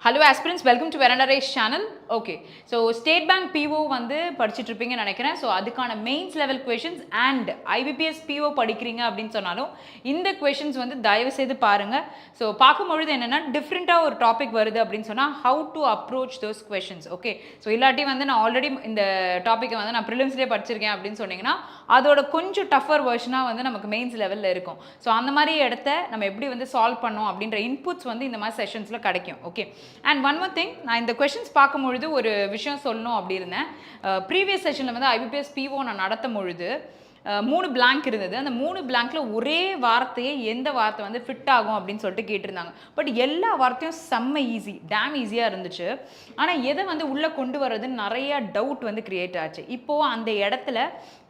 Hello aspirants, welcome to Veranda Race channel. Okay, so State Bank PO வந்து படிச்சிட்டு இருப்பீங்கன்னு நினைக்கிறேன். ஸோ அதுக்கான mains level questions and IBPS PO படிக்கிறீங்க அப்படின்னு சொன்னாலும் இந்த கொஷின்ஸ் வந்து தயவு செய்து பாருங்கள். ஸோ பார்க்கும்பொழுது என்னென்னா டிஃப்ரெண்ட்டாக ஒரு டாபிக் வருது அப்படின்னு சொன்னால் how to approach those questions. Okay, so இல்லாட்டி வந்து நான் ஆல்ரெடி இந்த டாப்பிக்கை வந்து நான் ப்ரிலிம்ஸ்லேயே படிச்சிருக்கேன் அப்படின்னு சொன்னீங்கன்னா அதோட கொஞ்சம் டஃபர் வெர்ஷனாக வந்து நமக்கு மெயின்ஸ் லெவலில் இருக்கும். ஸோ அந்த மாதிரி இடத்த நம்ம எப்படி வந்து சால்வ் பண்ணோம் அப்படின்ற இன்புட்ஸ் வந்து இந்த மாதிரி செஷன்ஸில் கிடைக்கும். Okay, and one more thing, நான் இந்த கொஷின்ஸ் பார்க்கும்பொழுது ஒரு விஷயம் சொல்லணும் அப்படி இருந்தேன். ப்ரீவியஸ் செஷனில் வந்து IBPS PO நான் நடத்தும் பொழுது 3 blank இருந்தது. அந்த 3 blankல ஒரே வார்த்தையே எந்த வார்த்தை வந்து ஃபிட் ஆகும் அப்படின்னு சொல்லிட்டு கேட்டிருந்தாங்க. பட் எல்லா வார்த்தையும் செம்ம ஈஸி, டேம் ஈஸியாக இருந்துச்சு. ஆனால் எதை வந்து உள்ளே கொண்டு வர்றதுன்னு நிறைய டவுட் வந்து கிரியேட் ஆச்சு. இப்போது அந்த இடத்துல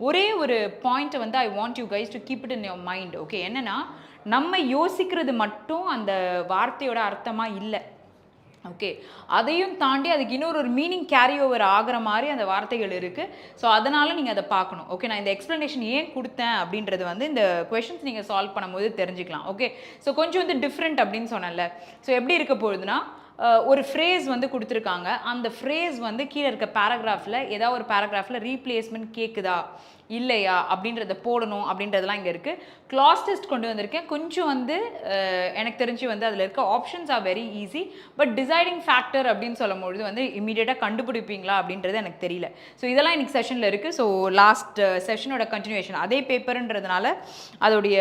ஒரே ஒரு பாயிண்ட்டை வந்து I want you guys to keep it in your mind. Okay, என்னென்னா நம்ம யோசிக்கிறது மட்டும் அந்த வார்த்தையோட அர்த்தமாக இல்லை. ஓகே, அதையும் தாண்டி அதுக்கு இன்னொரு மீனிங் கேரி ஓவர் ஆகிற மாதிரி அந்த வார்த்தைகள் இருக்குது. ஸோ அதனால் நீங்கள் அதை பார்க்கணும். ஓகே, நான் இந்த எக்ஸ்ப்ளனேஷன் ஏன் கொடுத்தேன் அப்படின்றது வந்து இந்த கொஷின்ஸ் நீங்கள் சால்வ் பண்ணும்போது தெரிஞ்சுக்கலாம். ஓகே, ஸோ கொஞ்சம் வந்து டிஃப்ரெண்ட் அப்படின்னு சொன்னேன்ல. ஸோ எப்படி இருக்க போகுதுன்னா, ஒரு ஃப்ரேஸ் வந்து கொடுத்துருக்காங்க. அந்த ஃப்ரேஸ் வந்து கீழே இருக்க பேராகிராஃபில் ஏதாவது ஒரு பேராகிராஃபில் ரீப்ளேஸ்மெண்ட் கேட்குதா இல்லையா அப்படின்றத போடணும் அப்படின்றதெல்லாம் இங்கே இருக்குது. கிளாஸ் டெஸ்ட் கொண்டு வந்திருக்கேன். கொஞ்சம் வந்து எனக்கு தெரிஞ்சு வந்து அதில் இருக்க options are very easy. But deciding factor அப்படின்னு சொல்லும்பொழுது வந்து இமீடியட்டாக கண்டுபிடிப்பீங்களா அப்படின்றது எனக்கு தெரியல. ஸோ இதெல்லாம் இன்றைக்கி செஷனில் இருக்குது. ஸோ லாஸ்ட் செஷனோட கண்டினியூஷன் அதே பேப்பர்ன்றதுனால அதோடைய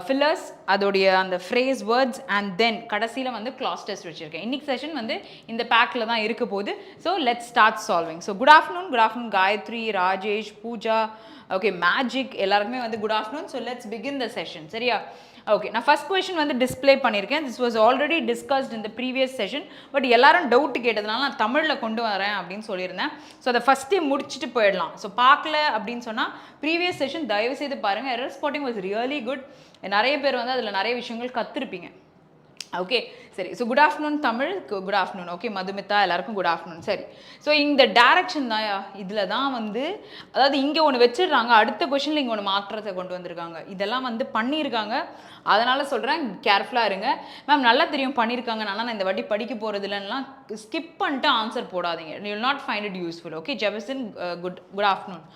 ஃபில்லர்ஸ், அதோடைய அந்த ஃப்ரேஸ், வேர்ட்ஸ் அண்ட் தென் கடைசியில் வந்து கிளாஸ் டெஸ்ட் வச்சுருக்கேன். இன்றைக்கி செஷன் வந்து இந்த பேக்கில் தான் இருக்க போகுது. So let's start solving. So good afternoon Gayathri, Rajesh, Pooja, okay, magic எல்லாருக்குமே வந்து good afternoon. So let's begin the session. சரியா? ஓகே, நான் ஃபர்ஸ்ட் கொஷின் வந்து டிஸ்பிளே பண்ணியிருக்கேன். This was already discussed in the previous session. But எல்லாரும் டவுட் கேட்டதுனால நான் தமிழில் கொண்டு வரேன் அப்படின்னு சொல்லியிருந்தேன். ஸோ அதை ஃபஸ்ட்டே முடிச்சுட்டு போயிடலாம். ஸோ பார்க்கல அப்படின்னு சொன்னால் ப்ரீவியஸ் செஷன் தயவு செய்து பாருங்கள். Error spotting was really good. நிறைய பேர் வந்து அதில் நிறைய விஷயங்கள் கற்றுருப்பீங்க. ஓகே, சரி. So good afternoon Tamil, good afternoon. Okay, Madhumitha எல்லாருக்கும் குட் ஆஃப்டர்நூன். சரி, ஸோ இந்த டேரக்ஷன் தான் இதில் தான் வந்து, அதாவது இங்கே ஒன்று வச்சிடுறாங்க, அடுத்த கொஷனில் இங்கே ஒன்று மாற்றத்தை கொண்டு வந்திருக்காங்க. இதெல்லாம் வந்து பண்ணியிருக்காங்க. அதனால் சொல்கிறேன், கேர்ஃபுல்லாக இருங்க. மேம் நல்லா தெரியும் பண்ணியிருக்காங்க, ஆனால் நான் இந்த வாட்டி படிக்க போகிறது இல்லைன்னா ஸ்கிப் பண்ணிட்டு ஆன்சர் போடாதீங்க. You will not find it useful. Okay, Jebason good afternoon.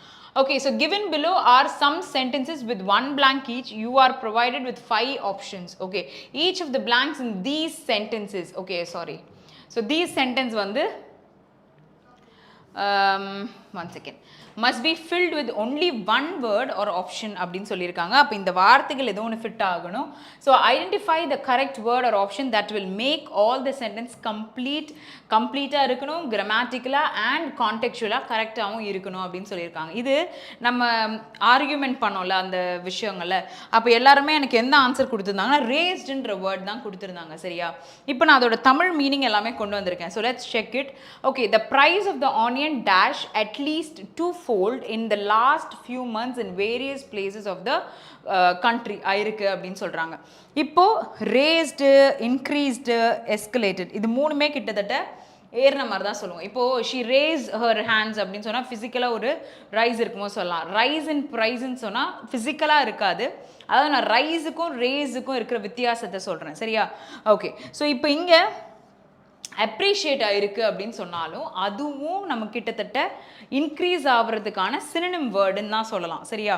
Okay, so given below are some sentences with 1 blank each. You are provided with 5 options. Okay, each of the blanks in these sentences, okay, sorry. So these sentence வந்து one second, must be filled with only one word or option அப்படின்னு சொல்லியிருக்காங்க. அப்போ இந்த வார்த்தைகள் ஏதோ ஒன்று fit ஆகணும். So identify the correct word or option that will make all the sentence கம்ப்ளீட்டாக இருக்கணும், கிராமட்டிக்கலாக அண்ட் கான்டெக்சுவலாக கரெக்டாகவும் இருக்கணும் அப்படின்னு சொல்லியிருக்காங்க. இது நம்ம ஆர்கியூமெண்ட் பண்ணோம்ல அந்த விஷயங்களில், அப்போ எல்லாருமே எனக்கு எந்த ஆன்சர் கொடுத்துருந்தாங்கன்னா ரேஸ்டுன்ற வேர்ட் தான் கொடுத்துருந்தாங்க. சரியா? இப்போ நான் அதோட தமிழ் மீனிங் எல்லாமே கொண்டு வந்திருக்கேன். So let's check it. Okay, the price of the onion dash at least 2-fold in the last few months in various places of the country ஆயிருக்கு அப்படின்னு சொல்கிறாங்க. இப்போது ரேஸ்டு, இன்க்ரீஸ்டு, எஸ்கலேட்டட் இது மூணுமே கிட்டத்தட்ட ஏறின மாதிரி தான் சொல்லுவோம். இப்போது ஷி ரேஸ் ஹர் ஹேண்ட்ஸ் அப்படின்னு சொன்னால் ஃபிசிக்கலாக ஒரு ரைஸ் இருக்குமோ சொல்லலாம். ரைஸ் இன் ப்ரைஸ்ன்னு சொன்னால் ஃபிசிக்கலாக இருக்காது. அதாவது நான் ரைஸுக்கும் ரேஸுக்கும் இருக்கிற வித்தியாசத்தை சொல்கிறேன். சரியா? ஓகே, ஸோ இப்போ இங்கே அப்ரிஷியேட் ஆகிருக்கு அப்படின்னு சொன்னாலும் அதுவும் நம்ம கிட்டத்தட்ட இன்க்ரீஸ் ஆகிறதுக்கான சினோனிம் வேர்டுன்னு தான் சொல்லலாம். சரியா?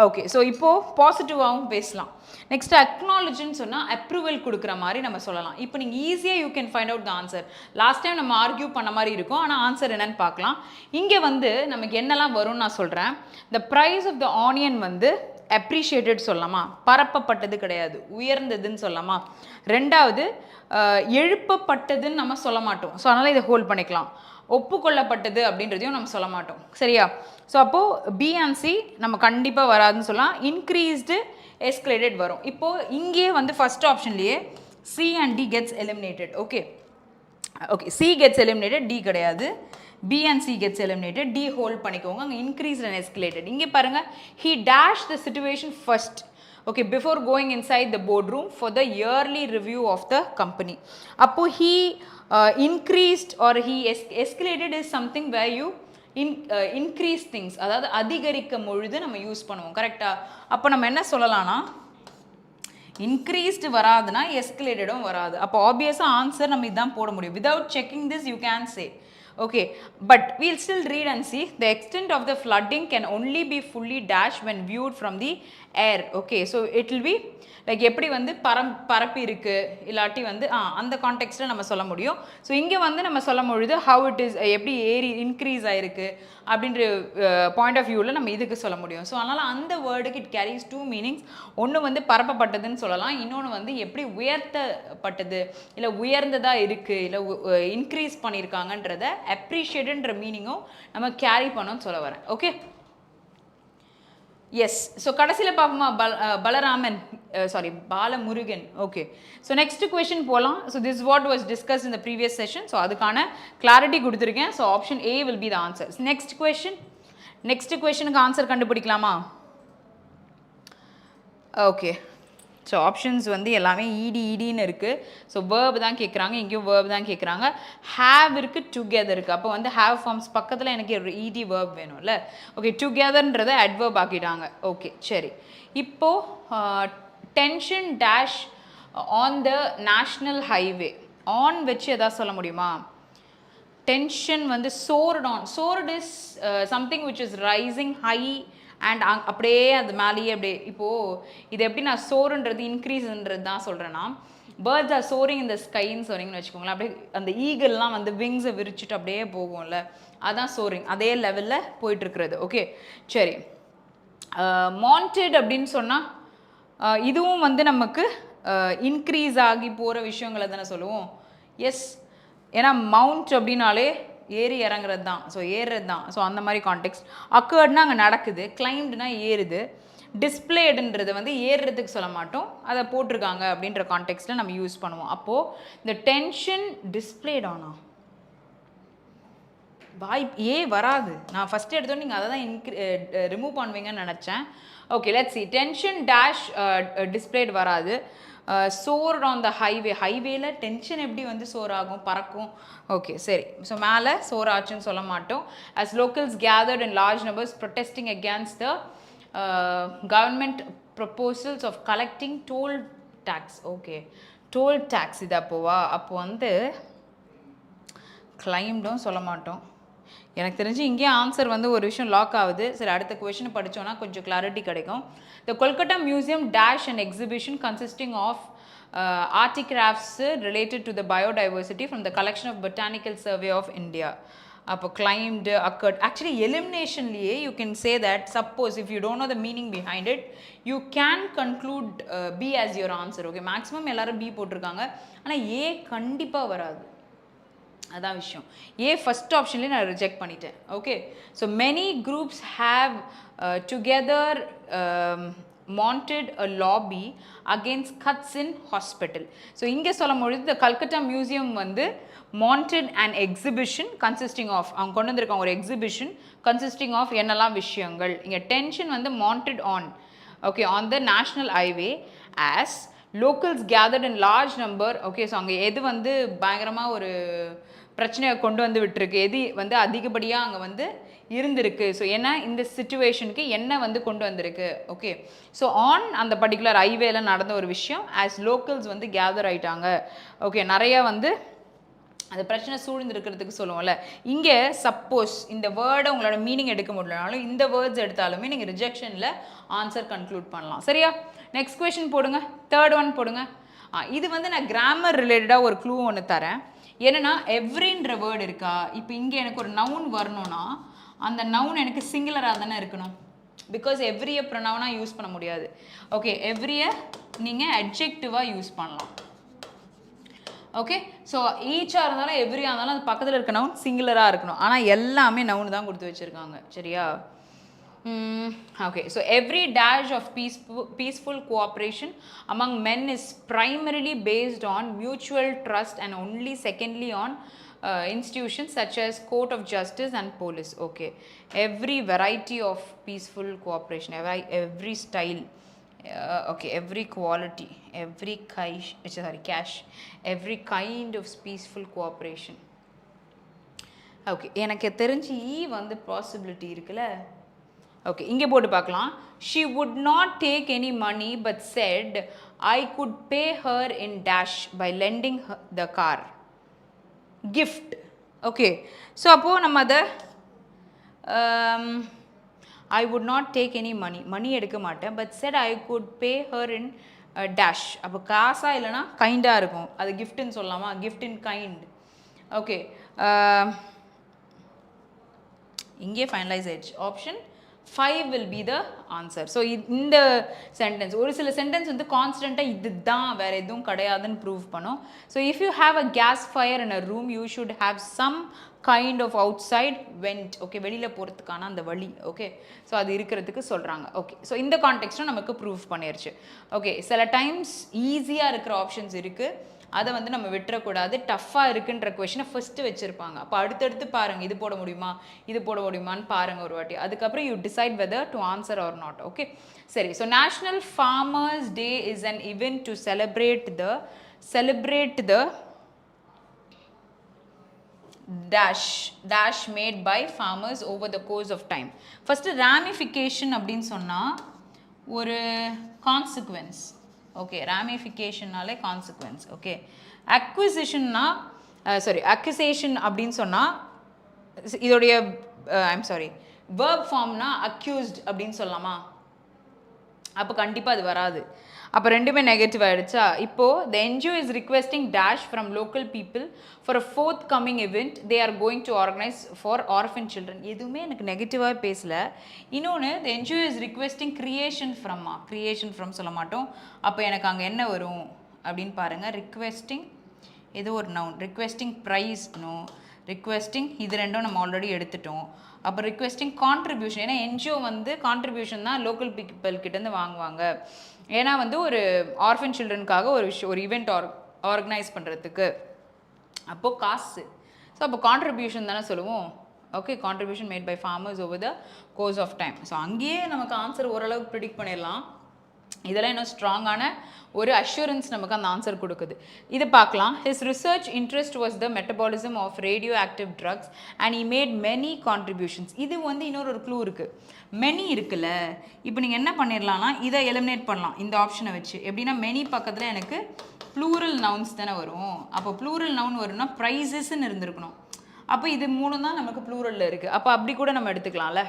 ஓகே, ஸோ இப்போது பாசிட்டிவாகவும் பேசலாம். நெக்ஸ்ட் அக்னாலஜின்னு சொன்னால் அப்ரூவல் கொடுக்குற மாதிரி நம்ம சொல்லலாம். இப்போ நீங்கள் ஈஸியாக you can find out the answer. Last time நம்ம ஆர்கியூ பண்ண மாதிரி இருக்கும், ஆனால் ஆன்சர் என்னன்னு பார்க்கலாம். இங்கே வந்து நமக்கு என்னெல்லாம் வரும்னு நான் சொல்கிறேன். The price of the onion வந்து அப்ரிஷியேட்டட் சொல்லலாமா? பரப்பப்பட்டது கிடையாது, உயர்ந்ததுன்னு சொல்லலாமா? ரெண்டாவது எழுப்பப்பட்டதுன்னு நம்ம சொல்ல மாட்டோம். ஸோ அதனால் இதை ஹோல்ட் பண்ணிக்கலாம். ஒப்புக்கொள்ளப்பட்டது அப்படின்றதையும் நம்ம சொல்ல மாட்டோம். சரியா? ஸோ அப்போது பி அண்ட் சி நம்ம கண்டிப்பாக வராதுன்னு சொல்லலாம். இன்க்ரீஸ்டு, எஸ்கலேட்டட் வரும். இப்போது இங்கே வந்து ஃபஸ்ட் ஆப்ஷன்லேயே C and D gets eliminated. Okay, C gets eliminated, D கிடையாது. B and C gets eliminated, D hold பண்ணிக்கோங்க. அங்கே increased and escalated. இங்கே பாருங்க, he dashed the situation first. Okay, before going inside the boardroom for the yearly review of the company. அப்போ he increased or he escalated is something where you increase things. அதாவது அதிகரிக்கும் பொழுது நம்ம use பண்ணுவோம். கரெக்டாக? அப்போ நம்ம என்ன சொல்லலாம்னா இன்க்ரீஸ்டு வராதுன்னா எஸ்கலேட்டடும் வராது. அப்போ ஆப்வியஸாக ஆன்சர் நம்ம இதுதான் போட முடியும். Without checking this you can say. Okay, but we'll still read and see. The extent of the flooding can only be fully dashed when viewed from the air. Okay, so it will be like எப்படி வந்து பரப்பி இருக்கு இல்லாட்டி வந்து அந்த கான்டெக்ஸ்ட்டில் நம்ம சொல்ல முடியும். ஸோ இங்கே வந்து நம்ம சொல்ல முடியுது ஹவு இட் இஸ், எப்படி ஏறி இன்க்ரீஸ் ஆயிருக்கு அப்படின்ற பாயிண்ட் ஆஃப் வியூவில் நம்ம இதுக்கு சொல்ல முடியும். ஸோ அதனால் அந்த வேர்டுக்கு இட் கேரிஸ் டூ மீனிங்ஸ். ஒன்று வந்து பரப்பப்பட்டதுன்னு சொல்லலாம், இன்னொன்று வந்து எப்படி உயர்த்தப்பட்டது இல்லை உயர்ந்ததாக இருக்குது இல்லை இன்க்ரீஸ் பண்ணியிருக்காங்கன்றத அப்ரிஷியேட்டுன்ற மீனிங்கும் நம்ம கேரி பண்ணோன்னு சொல்ல வரேன். Okay, S. ஸோ கடைசியில் பார்ப்போமா Balaraman sorry Balamurugan. Okay, so next question போகலாம். So this what was discuss in the previous session. So அதுக்கான கிளாரிட்டி கொடுத்துருக்கேன். So option A will be the answer. Next கொஷனுக்கு ஆன்சர் கண்டுபிடிக்கலாமா? ஓகே, ஸோ ஆப்ஷன்ஸ் வந்து எல்லாமே இடின்னு இருக்குது. ஸோ வேர்ப் தான் கேட்குறாங்க, இங்கேயும் வேர்ப் தான் கேட்குறாங்க. ஹேவ் இருக்குது, டுகெதர் இருக்குது. அப்போ வந்து ஹேவ் ஃபார்ம்ஸ் பக்கத்தில் எனக்கு இடி வேர்ப் வேணும்ல. ஓகே, டுகெதர்ன்றதை அட்வர்ப் ஆக்கிட்டாங்க. ஓகே, சரி. இப்போது tension dash on the national highway, on வச்சு எதாவது சொல்ல முடியுமா? டென்ஷன் வந்து soared on. Soared is something which is rising high and அப்படியே அது மேலேயே அப்படியே. இப்போது இது எப்படி நான் சோறுன்றது இன்க்ரீஸ்ன்றது தான் சொல்கிறேன்னா, பேர்ட்ஸ் ஆர் சோரிங் இந்த ஸ்கைன்னு சொன்னீங்கன்னு வச்சுக்கோங்களேன். அப்படியே அந்த ஈகிள்லாம் வந்து விங்ஸை விரிச்சிட்டு அப்படியே போகும்ல, அதான் சோரிங். அதே லெவலில் போயிட்டுருக்கிறது. ஓகே, சரி. மாண்டட் அப்படின்னு சொன்னால் இதுவும் வந்து நமக்கு இன்க்ரீஸ் ஆகி போகிற விஷயங்களை தானே சொல்லுவோம். எஸ், ஏன்னா மவுண்ட் அப்படின்னாலே ஏறி இறங்குறது தான். ஸோ ஏறுறது தான். ஸோ அந்த மாதிரி கான்டெக்ஸ்ட். அக்கர்ட்னா அங்கே நடக்குது, கிளைம்டுனா ஏறுது, டிஸ்பிளேடுன்றது வந்து ஏறுறதுக்கு சொல்ல மாட்டோம், அதை போட்டிருக்காங்க அப்படின்ற கான்டெக்ஸ்ட்டில் நம்ம யூஸ் பண்ணுவோம். அப்போது இந்த டென்ஷன் டிஸ்பிளேட் ஆனா ஏ வராது. நான் ஃபஸ்ட்டு எடுத்தோன்னே நீங்கள் அதை தான் ரிமூவ் பண்ணுவீங்கன்னு நினச்சேன். Okay, let's see. Tension dash displayed வராது. சோர்ட் ஆன் த ஹைவே, ஹைவேல டென்ஷன் எப்படி வந்து சோர் ஆகும், பறக்கும். ஓகே, சரி. ஸோ மேலே சோர் ஆச்சுன்னு சொல்ல மாட்டோம். As locals gathered in large numbers protesting against the government proposals of collecting toll tax. Okay, toll tax இது அப்போவா? அப்போ வந்து கிளைம்டும் சொல்ல மாட்டோம். எனக்கு தெரிஞ்சு இங்கே ஆன்சர் வந்து ஒரு விஷயம் லாக் ஆகுது. சரி, அடுத்த கொஷினை படித்தோன்னா கொஞ்சம் கிளாரிட்டி கிடைக்கும். The Kolkata museum dash and exhibition consisting of artifacts related to the biodiversity from the collection of Botanical Survey of India. அப்போ claimed, occurred. Actually, eliminationலியே you can say that, suppose if you don't know the meaning behind it, you can conclude B as your answer. Okay, maximum எல்லாரும் B போட்டிருக்காங்க, ஆனால் A கண்டிப்பாக வராது. அதான் விஷயம். ஏ first ஆப்ஷன்லேயே நான் reject பண்ணிட்டேன். Okay, so many groups have together mounted a lobby against cuts in hospital. So இங்கே சொல்லும் பொழுது the Calcutta Museum வந்து mounted an exhibition consisting of, அவங்க கொண்டு வந்திருக்காங்க ஒரு எக்ஸிபிஷன் consisting of என்னெல்லாம் விஷயங்கள். இங்கே டென்ஷன் வந்து mounted on, okay, on the national highway as locals gathered in large number. Okay, so அங்கே எது வந்து பயங்கரமாக ஒரு பிரச்சனையை கொண்டு வந்து விட்டுருக்கு, எது வந்து அதிகப்படியாக அங்கே வந்து இருந்திருக்கு. ஸோ ஏன்னா இந்த சிச்சுவேஷனுக்கு என்ன வந்து கொண்டு வந்திருக்கு. ஓகே, ஸோ ஆன் அந்த பர்டிகுலர் ஹைவேல நடந்த ஒரு விஷயம், ஆஸ் லோக்கல்ஸ் வந்து கேதர் ஆகிட்டாங்க. ஓகே, நிறையா வந்து அந்த பிரச்சனை சூழ்ந்துருக்கிறதுக்கு சொல்லுவோம்ல. இங்கே சப்போஸ் இந்த வேர்டை உங்களோட மீனிங் எடுக்க முடியலனாலும் இந்த வேர்ட்ஸ் எடுத்தாலுமே நீங்கள் ரிஜெக்ஷனில் ஆன்சர் கன்க்ளூட் பண்ணலாம். சரியா? நெக்ஸ்ட் கொஷின் போடுங்க, தேர்ட் ஒன் போடுங்க. இது வந்து நான் கிராமர் ரிலேட்டடாக ஒரு க்ளூ ஒன்று தரேன். என்னென்னா எவ்ரின்ற வேர்டு இருக்கா, இப்போ இங்கே எனக்கு ஒரு நவுன் வரணும்னா அந்த நவுன் எனக்கு சிங்குலராக தானே இருக்கணும். பிகாஸ் எவ்ரிய ப்ரொனவுனாக யூஸ் பண்ண முடியாது. ஓகே, எவ்ரிய நீங்கள் அட்ஜெக்டிவாக யூஸ் பண்ணலாம். ஓகே, ஸோ ஈச்சாக இருந்தாலும் எவ்ரியாக இருந்தாலும் அது பக்கத்தில் இருக்க நவுன் சிங்குலராக இருக்கணும். ஆனால் எல்லாமே நவுன் தான் கொடுத்து வச்சுருக்காங்க. சரியா? Okay, so every dash of peaceful cooperation among men is primarily based on mutual trust and only secondly on institutions such as court of justice and police. Okay, every variety of peaceful cooperation, every style, okay, every quality, every every kind of peaceful cooperation. Okay, எனக்கு தெரிஞ்சு வந்து possibility இருக்குல்ல, okay இங்கே போட்டு பார்க்கலாம். She would not take any money but said I could pay her in dash by lending her the car. Gift. Okay so அப்போது நம்ம அதை I would not take any money. மணி எடுக்க மாட்டேன். But said I could pay her in dash. அப்போ காசா இல்லைனா கைண்டாக இருக்கும். அது கிஃப்ட்னு சொல்லலாமா? கிஃப்ட் இன் கைண்ட். ஓகே இங்கே ஃபைனலைஸ் ஆயிடுச்சு. Option 5 will be the answer. So இந்த சென்டென்ஸ் ஒரு சில சென்டென்ஸ் வந்து கான்ஸ்டண்ட்டாக இது தான் வேறு எதுவும் கிடையாதுன்னு ப்ரூவ் பண்ணும். So if you have a gas fire in a room you should have some kind of outside vent. Okay வெளியில் போகிறதுக்கான அந்த வழி. ஓகே ஸோ அது இருக்கிறதுக்கு சொல்கிறாங்க. ஓகே ஸோ இந்த கான்டெக்ஸ்ட்டும் நமக்கு ப்ரூவ் பண்ணிருச்சு. ஓகே சில டைம்ஸ் ஈஸியாக இருக்கிற ஆப்ஷன்ஸ் இருக்குது, அதை வந்து நம்ம விட்டுறக்கூடாது. டஃப்பாக இருக்குன்ற கொஷினை ஃபஸ்ட்டு வச்சுருப்பாங்க. அப்போ அடுத்தடுத்து பாருங்கள் இது போட முடியுமா இது போட முடியுமான்னு பாருங்கள் ஒரு வாட்டி. அதுக்கப்புறம் you decide whether to answer or not. Okay சரி. So national farmers day is an event to celebrate the dash made by farmers over the course of time. First ramification அப்படின்னு சொன்னால் ஒரு கான்சிக்வன்ஸ். ஓகே ரேமிஃபிகேஷன்னாலே consequence. Okay அக்விசிஷன்னா accusation அப்படின்னு சொன்னால் இதோடைய verb ஃபார்ம்னா accused அப்படின்னு சொல்லலாமா? அப்போ கண்டிப்பாக அது வராது. அப்போ ரெண்டுமே நெகட்டிவ் ஆகிடுச்சா? இப்போது the NGO is requesting dash from local people for a forthcoming event they are going to organize for orphan children. எதுவுமே எனக்கு நெகட்டிவாக பேசலை. இன்னொன்று the NGO is requesting creation from சொல்ல மாட்டோம். அப்போ எனக்கு அங்கே என்ன வரும் அப்படின்னு பாருங்கள். ரிக்வெஸ்டிங் ஏதோ ஒரு noun. Requesting price no. Requesting இது ரெண்டும் நம்ம ஆல்ரெடி எடுத்துட்டோம். அப்போ ரிக்வெஸ்டிங் கான்ட்ரிபியூஷன். ஏன்னா என்ஜிஓ வந்து கான்ட்ரிபியூஷன் தான் லோக்கல் பீப்புள்கிட்டேருந்து வாங்குவாங்க. ஏன்னா வந்து ஒரு ஆர்ஃபன் சில்ட்ரனுக்காக ஒரு ஈவெண்ட் ஆர்கனைஸ் பண்ணுறதுக்கு. அப்போது காசு. ஸோ அப்போ கான்ட்ரிபியூஷன் தானே சொல்லுவோம். Okay contribution made by farmers over the course of time. So அங்கேயே நமக்கு ஆன்சர் ஓரளவுக்கு ப்ரிடிக்ட் பண்ணிடலாம். இதெல்லாம் இன்னும் ஸ்ட்ராங்கான ஒரு அஷூரன்ஸ் நமக்கு அந்த ஆன்சர் கொடுக்குது. இது பார்க்கலாம். His research interest was the metabolism of radioactive drugs and he made many contributions. இது வந்து இன்னொரு க்ளூ இருக்குது. மெனி இருக்குல்ல, இப்போ நீங்கள் என்ன பண்ணிடலாம்னா இதை எலிமினேட் பண்ணலாம் இந்த ஆப்ஷனை வச்சு. எப்படின்னா மெனி பக்கத்தில் எனக்கு ப்ளூரல் நவுன்ஸ் தானே வரும். அப்போ ப்ளூரல் நவுன் வரும்னா ப்ரைஸஸ்ன்னு இருந்திருக்கணும். அப்போ இது மூணு தான் நமக்கு ப்ளூரலில் இருக்குது. அப்போ அப்படி கூட நம்ம எடுத்துக்கலாம்ல.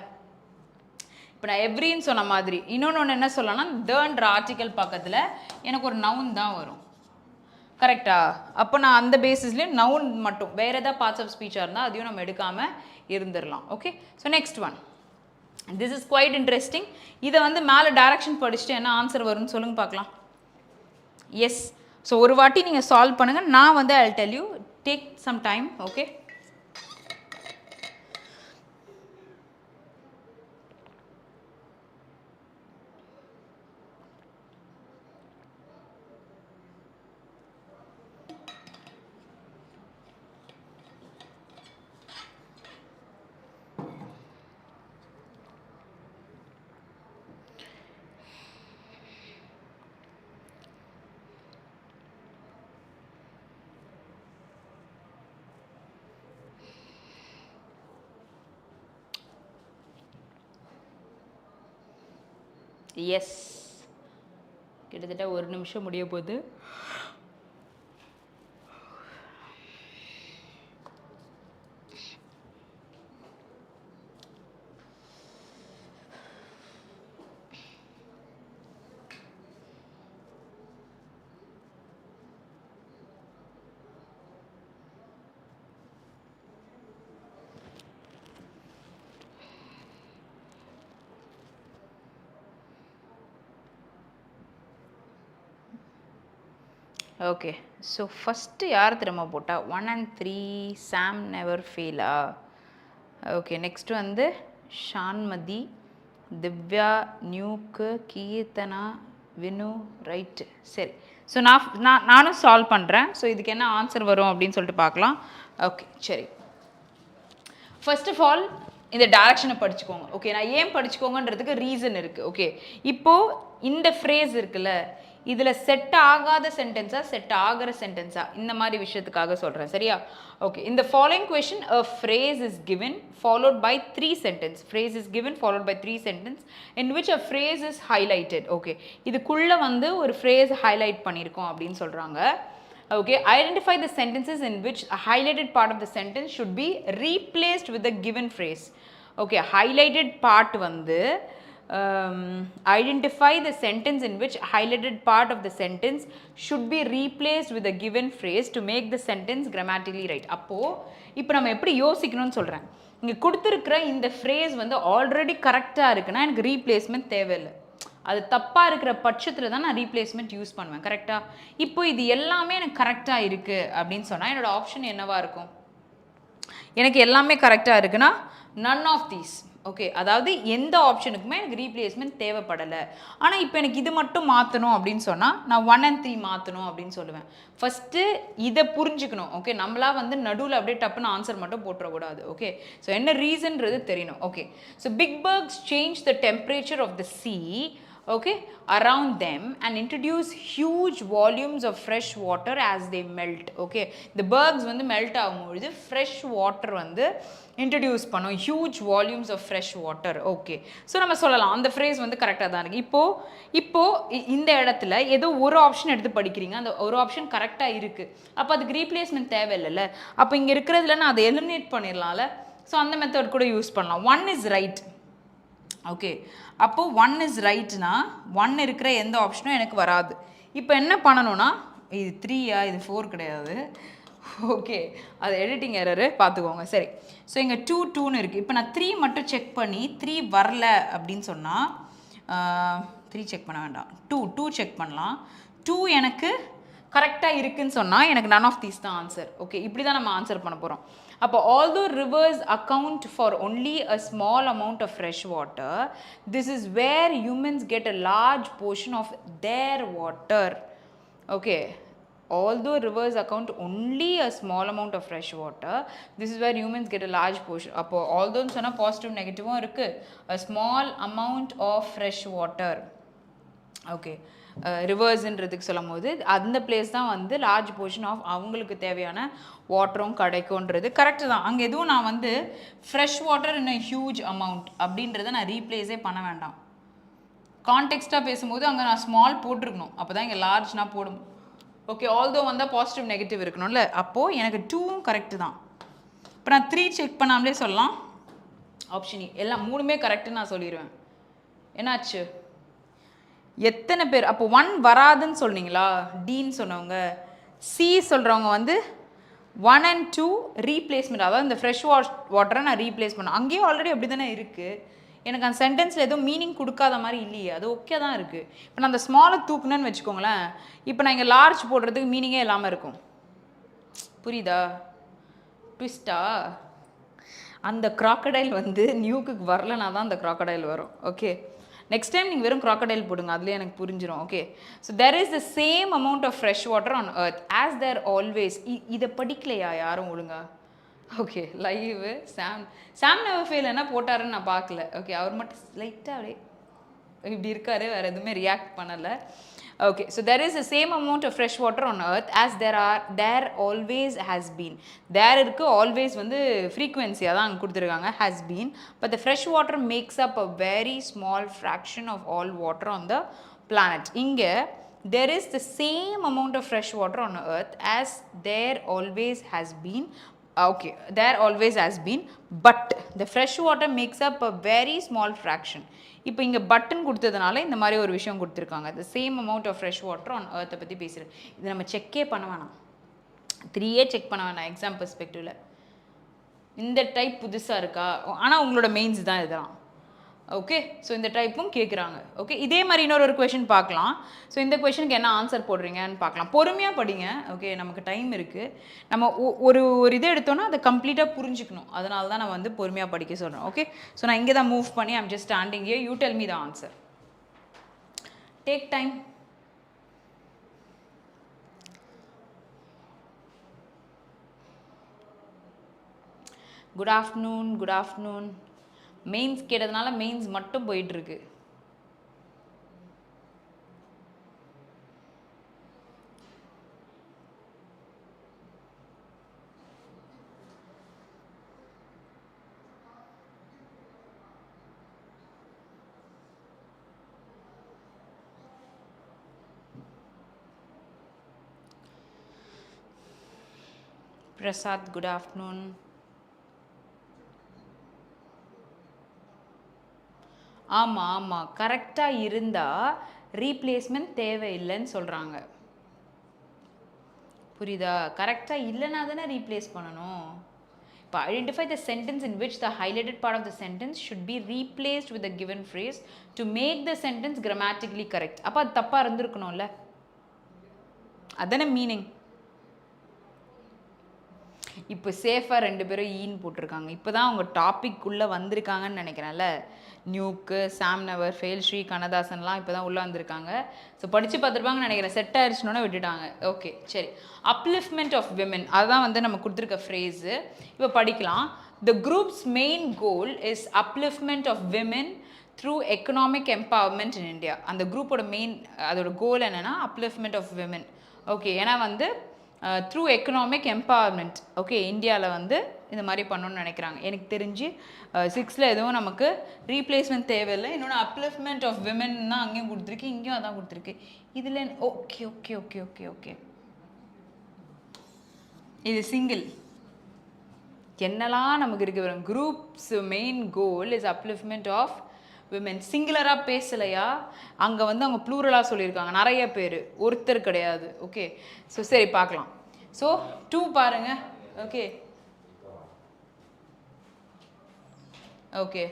இப்போ நான் எவ்ரின்னு சொன்ன மாதிரி இன்னொன்று என்ன சொல்லலாம்னா தன்ற ஆர்டிக்கல் பக்கத்தில் எனக்கு ஒரு நவுன் தான் வரும். கரெக்டா? அப்போ நான் அந்த பேசிஸ்லேயும் நவுன் மட்டும் வேறு ஏதாவது பார்ட்ஸ் ஆஃப் ஸ்பீச்சாக இருந்தால் அதையும் நம்ம எடுக்காமல் இருந்துடலாம். Okay so next one. This is quite interesting. இதை வந்து மேலே டைரக்ஷன் படிச்சுட்டு என்ன ஆன்சர் வரும்னு சொல்லுங்க பார்க்கலாம். எஸ். ஸோ ஒரு வாட்டி நீங்கள் சால்வ் பண்ணுங்கள். நான் வந்து I tell you take some time. Okay yes. கிட்டத்தட்ட ஒரு நிமிஷம் முடிய போகுது. ஓகே ஸோ ஃபஸ்ட்டு யார் திரும்ப போட்டால் 1 and 3 சாம் நெவர் ஃபெயிலா? ஓகே நெக்ஸ்ட்டு வந்து ஷான்மதி, திவ்யா, நியூக்கு, கீர்த்தனா, வினு. ரைட்டு சரி. ஸோ நானும் சால்வ் பண்ணுறேன். ஸோ இதுக்கு என்ன ஆன்சர் வரும் அப்படின்னு சொல்லிட்டு பார்க்கலாம். ஓகே சரி. ஃபர்ஸ்ட் ஆஃப் ஆல் இந்த டைரக்ஷனை படிச்சுக்கோங்க. ஓகே நான் ஏன் படிச்சுக்கோங்கன்றதுக்கு ரீசன் இருக்குது. ஓகே இப்போது இந்த ஃப்ரேஸ் இருக்குல்ல, இதில் செட் ஆகாத சென்டென்ஸா செட் ஆகிற சென்டென்ஸா இந்த மாதிரி விஷயத்துக்காக சொல்கிறேன் சரியா ஓகே இந்த following question a phrase is given followed by 3 sentence phrase is given followed by 3 sentence in which a phrase is highlighted okay இதுக்குள்ள வந்து ஒரு phrase highlight பண்ணியிருக்கோம் அப்படின்னு சொல்கிறாங்க okay identify the sentences in which a highlighted part of the sentence should be replaced with the given phrase okay highlighted part வந்து identify the sentence in which highlighted part of the sentence should be replaced with a given phrase to make the sentence grammatically right அப்போ இப்போ நம்ம எப்படி யோசிக்கணும்னு சொல்கிறேன் இங்கே கொடுத்துருக்கிற இந்த phrase வந்து ஆல்ரெடி கரெக்டாக இருக்குன்னா எனக்கு ரீப்ளேஸ்மெண்ட் தேவையில்லை அது தப்பாக இருக்கிற பட்சத்தில் தான் நான் ரீப்ளேஸ்மெண்ட் யூஸ் பண்ணுவேன் கரெக்டாக இப்போ இது எல்லாமே எனக்கு கரெக்டாக இருக்குது அப்படின்னு சொன்னால் என்னோட ஆப்ஷன் என்னவாக இருக்கும் எனக்கு எல்லாமே கரெக்டாக இருக்குன்னா none of these ஓகே அதாவது எந்த ஆப்ஷனுக்குமே எனக்கு ரீப்ளேஸ்மெண்ட் தேவைப்படலை ஆனால் இப்போ எனக்கு இது மட்டும் மாற்றணும் அப்படின்னு சொன்னால் நான் 1 and 3 மாற்றணும் அப்படின்னு சொல்லுவேன் ஃபஸ்ட்டு இதை புரிஞ்சுக்கணும் ஓகே நம்மளா வந்து நடுவில் அப்படியே டப்புன்னு ஆன்சர் மட்டும் போட்டுறக்கூடாது ஓகே ஸோ என்ன ரீசன்றது தெரியணும் okay so big bergs change the temperature of the sea okay around them and introduce huge volumes of fresh water as they melt okay the bergs வந்து melt ஆகும்போது fresh water வந்து introduce பண்ணும் huge volumes of fresh water okay so நம்ம சொல்லலாம் அந்த phrase வந்து கரெக்டாக தான் இருக்கு இப்போ இந்த இடத்துல ஏதோ ஒரு ஆப்ஷன் எடுத்து படிக்கிறீங்க அந்த ஒரு ஆப்ஷன் கரெக்டாக இருக்கு அப்போ அதுக்கு ரீப்ளேஸ்மெண்ட் தேவையில்லைல்ல அப்போ இங்கே இருக்கிறதுல நான் அதை எலிமினேட் பண்ணிடலாம்ல ஸோ அந்த மெத்தட் கூட யூஸ் பண்ணலாம் 1 is right ஓகே அப்போது 1 இஸ் ரைட்னா 1 இருக்கிற எந்த ஆப்ஷனும் எனக்கு வராது இப்போ என்ன பண்ணணும்னா இது 3யா இது 4 கிடையாது ஓகே அது எடிட்டிங் எரரு பார்த்துக்கோங்க சரி ஸோ இங்கே 2 இருக்குது இப்போ நான் 3 மட்டும் செக் பண்ணி 3 வரல அப்படின்னு சொன்னால் 3 செக் பண்ண வேண்டாம் 2 செக் பண்ணலாம் 2 எனக்கு கரெக்டாக இருக்குன்னு சொன்னால் எனக்கு none of these தான் ஆன்சர் ஓகே இப்படி தான் நம்ம ஆன்சர் பண்ண போகிறோம் அப்போ although rivers account for only a small amount of fresh water this is where humans get a large portion of their water okay although rivers account only a small amount of fresh water this is where humans get a large portion அப்போ although சொன்னா positive நெகட்டிவும் இருக்கு a small amount of fresh water okay ரிவர்ஸ்ன்றதுக்கு சொல்லும் போது அந்த place தான் வந்து large portion of அவங்களுக்கு தேவையான வாட்டரும் கிடைக்கும்ன்றது கரெக்டு தான் அங்கே எதுவும் நான் வந்து fresh water in a huge amount அப்படின்றத நான் ரீப்ளேஸே பண்ண வேண்டாம் கான்டெக்ஸ்டாக பேசும்போது அங்கே நான் ஸ்மால் போட்டிருக்கணும் அப்போ தான் இங்கே லார்ஜ்னா போடும் ஓகே ஆல்தோ வந்தால் பாசிட்டிவ் நெகட்டிவ் இருக்கணும்ல அப்போது எனக்கு 2வும் கரெக்டு தான் இப்போ நான் 3 செக் பண்ணாமலே சொல்லலாம் ஆப்ஷன் எல்லாம் 3மே கரெக்டுன்னு நான் சொல்லிடுவேன் என்னாச்சு எத்தனை பேர் அப்போ 1 வராதுன்னு சொன்னீங்களா டின்னு சொன்னவங்க சி சொல்கிறவங்க வந்து 1 and 2 ரீப்ளேஸ்மெண்ட் அதாவது இந்த ஃப்ரெஷ் வாட்டரை நான் ரீப்ளேஸ் பண்ணேன் அங்கேயும் ஆல்ரெடி அப்படி தானே இருக்குது எனக்கு அந்த சென்டென்ஸில் எதுவும் மீனிங் கொடுக்காத மாதிரி இல்லையே அது ஓகே தான் இருக்குது இப்போ நான் அந்த ஸ்மாலை தூக்குனேன்னு வச்சுக்கோங்களேன் இப்போ நான் இங்கே லார்ஜ் போடுறதுக்கு மீனிங்கே இல்லாமல் இருக்கும் புரியுதா ட்விஸ்டா அந்த க்ராக்கடைல் வந்து நியூக்கு வரலனா தான் அந்த க்ராக்கடைல் வரும் ஓகே நெக்ஸ்ட் டைம் நீங்கள் வெறும் க்ராக்கடைல் போடுங்க அதுலேயே எனக்கு புரிஞ்சிடும் okay so there is the same amount of fresh water on earth as there always இதை படிக்கலையா யாரும் ஒழுங்கா okay live Sam never fail என்ன போட்டாருன்னு நான் பார்க்கல ஓகே அவர் மட்டும் லைட்டாக அப்படியே இப்படி இருக்காரு வேறு எதுவுமே ரியாக்ட் பண்ணலை okay so there is the same amount of fresh water on earth as there always has been there irukku always வந்து frequency அதான் அங்க கொடுத்திருக்காங்க has been but the fresh water makes up a very small fraction of all water on the planet இங்க there is the same amount of fresh water on earth as there always has been okay there always has been but the fresh water makes up a very small fraction இப்போ இங்கே button கொடுத்ததுனால இந்த மாதிரி ஒரு விஷயம் கொடுத்துருக்காங்க the same amount of fresh water on earth பற்றி பேசுகிறேன் இது நம்ம செக்கே பண்ண வேணாம் 3 செக் பண்ண வேணாம் எக்ஸாம் பெர்ஸ்பெக்டிவில் இந்த டைப் புதுசாக இருக்கா ஆனால் உங்களோட மெயின்ஸ் தான் இதெல்லாம் ஓகே ஸோ இந்த டைப்பும் கேட்குறாங்க ஓகே இதே மாதிரி இன்னொரு கொஷின் பார்க்கலாம் ஸோ இந்த கொஷனுக்கு என்ன ஆன்சர் போடுறீங்கன்னு பார்க்கலாம் பொறுமையாக படிங்க ஓகே நமக்கு டைம் இருக்குது நம்ம ஒரு இதை எடுத்தோன்னா அதை கம்ப்ளீட்டாக புரிஞ்சுக்கணும் அதனால தான் நான் வந்து பொறுமையாக படிக்க சொல்கிறேன் ஓகே ஸோ நான் இங்கே தான் மூவ் பண்ணி I'm just standing here you tell me the answer take time good afternoon mains கேட்டதுனால மெயின்ஸ் மட்டும் போயிட்டுருக்கு Prasad, good afternoon. ஆமாம் ஆமாம் கரெக்டாக இருந்தால் ரீப்ளேஸ்மெண்ட் தேவையில்லைன்னு சொல்கிறாங்க. புரியுதா? கரெக்டாக இல்லைனா தானே ரீப்ளேஸ் பண்ணணும். இப்போ identify the sentence in which the highlighted part of the sentence should be replaced with the given phrase to make the sentence grammatically correct. அப்போ அது தப்பாக இருந்திருக்கணும்ல, அதானே மீனிங். இப்போ சேஃபாக 2 பேரும் ஈன்னு போட்டிருக்காங்க. இப்போ தான் அவங்க டாபிக் உள்ளே வந்திருக்காங்கன்னு நினைக்கிறேன்ல. நியூக்கு, சாம்நவர், ஃபெயில்ஸ்ரீ, கண்ணதாசன்லாம் இப்போ தான் உள்ளே வந்திருக்காங்க. ஸோ படித்து பார்த்துருப்பாங்கன்னு நினைக்கிறேன். செட் ஆயிடுச்சுனோன்னு விட்டுட்டாங்க. ஓகே சரி. அப்லிஃப்ட்மெண்ட் ஆஃப் விமன், அதுதான் வந்து நம்ம கொடுத்துருக்க ஃப்ரேஸு. இப்போ படிக்கலாம். The groups main goal is upliftment of women through economic empowerment in India. அந்த குரூப்போட மெயின் அதோட கோல் என்னென்னா அப்லிஃப்ட்மெண்ட் ஆஃப் விமன். ஓகே, ஏன்னா வந்து த்ரூ எக்கனாமிக் எம்பவர்மெண்ட். ஓகே, இந்தியாவில் வந்து இந்த மாதிரி பண்ணணும்னு நினைக்கிறாங்க. எனக்கு தெரிஞ்சு 6ல் எதுவும் நமக்கு ரீப்ளேஸ்மெண்ட் தேவையில்லை. இன்னொன்று அப்லிஃப்ட்மெண்ட் ஆஃப் விமன் தான் அங்கேயும் கொடுத்துருக்கு, இங்கேயும் அதான் கொடுத்துருக்கு. இதில் okay okay okay okay okay இது சிங்கிள். என்னெல்லாம் நமக்கு இருக்கு வரும். Groups main goal is upliftment of women. சிங்குலராக பேசலையா, அங்கே வந்து அவங்க ப்ளூரலாக சொல்லியிருக்காங்க. நிறைய பேர், ஒருத்தர் கிடையாது. ஓகே, ஸோ சரி பார்க்கலாம். ஸோ 2 பாருங்க. ஓகே ஓகே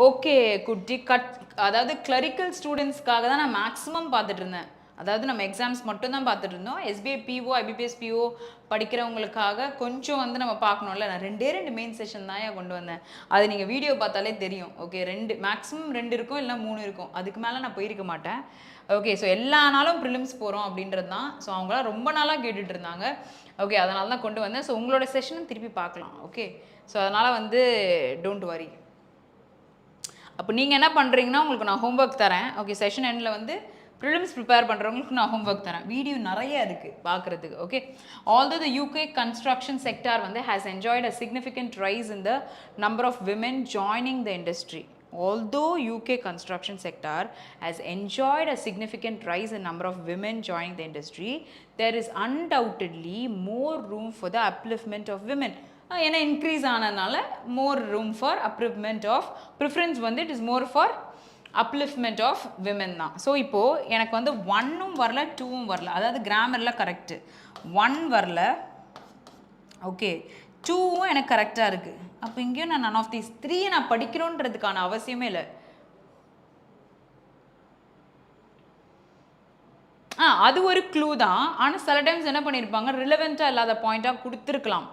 ஓகே குட்டி கட். அதாவது கிளரிக்கல் ஸ்டூடெண்ட்ஸ்க்காக தான் நான் மேக்ஸிமம் பார்த்துட்டு இருந்தேன். அதாவது நம்ம எக்ஸாம்ஸ் மட்டும் தான் பார்த்துட்டு இருந்தோம். SBI PO IBPS PO படிக்கிறவங்களுக்காக கொஞ்சம் வந்து நம்ம பார்க்கணும்ல. நான் 2 மெயின் செஷன் தான் கொண்டு வந்தேன். அது நீங்கள் வீடியோ பார்த்தாலே தெரியும். ஓகே, 2 மேக்ஸிமம் 2 இருக்கும், இல்லை 3 இருக்கும். அதுக்கு மேலே நான் போயிருக்க மாட்டேன். ஓகே, ஸோ எல்லா நாளும் ப்ரிலிம்ஸ் போகிறோம் அப்படின்றது தான். ஸோ அவங்களாம் ரொம்ப நாளாக கேட்டுட்டு இருந்தாங்க. ஓகே, அதனால தான் கொண்டு வந்தேன். ஸோ உங்களோட செஷனும் திருப்பி பார்க்கலாம். ஓகே, ஸோ அதனால் வந்து டோன்ட் வரி. அப்போ நீங்கள் என்ன பண்ணுறீங்கன்னா, உங்களுக்கு நான் ஹோம்ஒர்க் தரேன். ஓகே, செஷன் எண்டில் வந்து ப்ரிலிம்ஸ் ப்ரிப்பேர் பண்ணுறவங்களுக்கு நான் ஹோம்ஒர்க் தரேன். வீடியோ நிறைய இருக்குது பார்க்குறதுக்கு. Okay, although the UK construction sector வந்து has enjoyed a significant rise in the number of women joining the industry. Although UK construction sector has enjoyed a significant rise in number of women joining the industry, there is undoubtedly more room for the upliftment of women. ஏன்னா increase ஆனதுனால more room for upliftment of preference வந்து it is more for upliftment of women தான். So இப்போது எனக்கு வந்து 1ம் வரல 2ம் வரல. அதாவது கிராமரில் கரெக்டு 1 வரல. ஓகே, 2ம் எனக்கு கரெக்டாக இருக்குது. அப்போ இங்கேயும் நான் நன் ஆஃப் தீஸ் 3 நான் படிக்கணுன்றதுக்கான அவசியமே இல்லை. அது ஒரு க்ளூ தான். ஆனால் சில டைம்ஸ் என்ன பண்ணியிருப்பாங்க, ரிலவெண்ட்டாக இல்லாத பாயிண்ட்டாக கொடுத்துருக்கலாம்.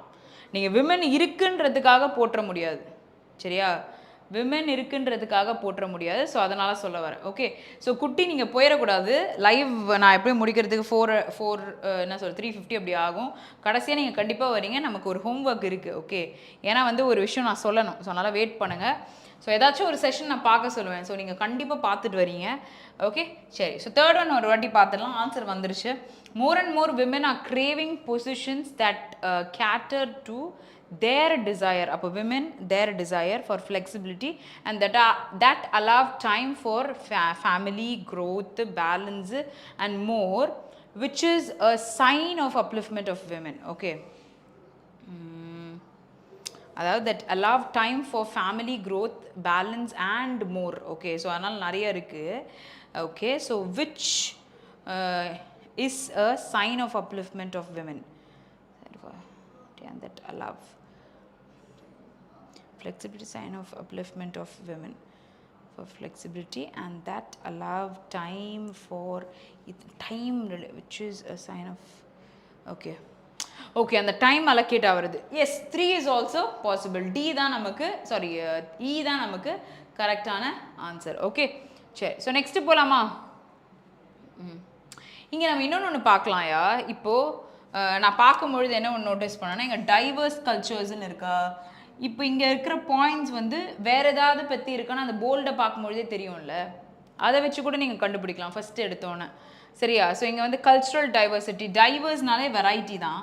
நீங்கள் விமன் இருக்குன்றதுக்காக போட்டுற முடியாது. சரியா? விமன் இருக்குன்றதுக்காக போட்டுற முடியாது. ஸோ அதனால் சொல்ல வரேன். ஓகே, ஸோ குட்டி நீங்கள் போயிடக்கூடாது. லைவ் நான் எப்படியும் முடிக்கிறதுக்கு 350 அப்படி ஆகும். கடைசியாக நீங்கள் கண்டிப்பாக வரீங்க. நமக்கு ஒரு ஹோம்ஒர்க் இருக்குது. ஓகே, ஏன்னா வந்து ஒரு விஷயம் நான் சொல்லணும். ஸோ அதனால் வெயிட் பண்ணுங்கள். ஸோ ஏதாச்சும் ஒரு செஷன் நான் பார்க்க சொல்லுவேன். ஸோ நீங்கள் கண்டிப்பாக பார்த்துட்டு வரீங்க. ஓகே சரி. ஸோ தேர்ட் ஒன் ஒரு வாட்டி பார்த்துடலாம். ஆன்சர் வந்துருச்சு. More and more women R craving positions that cater to their desire. அப்போ women their desire for flexibility and that allow time for family growth, balance and more, which is a sign of upliftment of women. Okay, அதாவது that allow time for family growth, balance and more. Okay, so அதனால நிறைய இருக்கு. Okay, so which is a sign of upliftment of women and that allow flexibility, sign of upliftment of women for flexibility and that allow time for time, which is a sign of okay okay and the time allocate ஆவறது. Yes, 3 is also possible. D தான் நமக்கு sorry E தான் நமக்கு கரெக்டான answer. Okay சரி. So next போகலாமா? இங்கே நம்ம இன்னொன்று பார்க்கலாம்யா. இப்போது நான் பார்க்கும்பொழுது என்ன ஒன்று நோட்டீஸ் பண்ணேன்னா, இங்கே டைவர்ஸ் கல்ச்சர்ஸ்ன்னு இருக்கா. இப்போ இங்கே இருக்கிற பாயிண்ட்ஸ் வந்து வேறு ஏதாவது பற்றி இருக்கான்னு அந்த போல்டை பார்க்கும்பொழுதே தெரியும்ல. அதை வச்சு கூட நீங்கள் கண்டுபிடிக்கலாம் ஃபஸ்ட்டு எடுத்தோன்னே. சரியா? ஸோ இங்கே வந்து கல்ச்சுரல் டைவர்சிட்டி, டைவர்ஸ்னாலே வெரைட்டி தான்.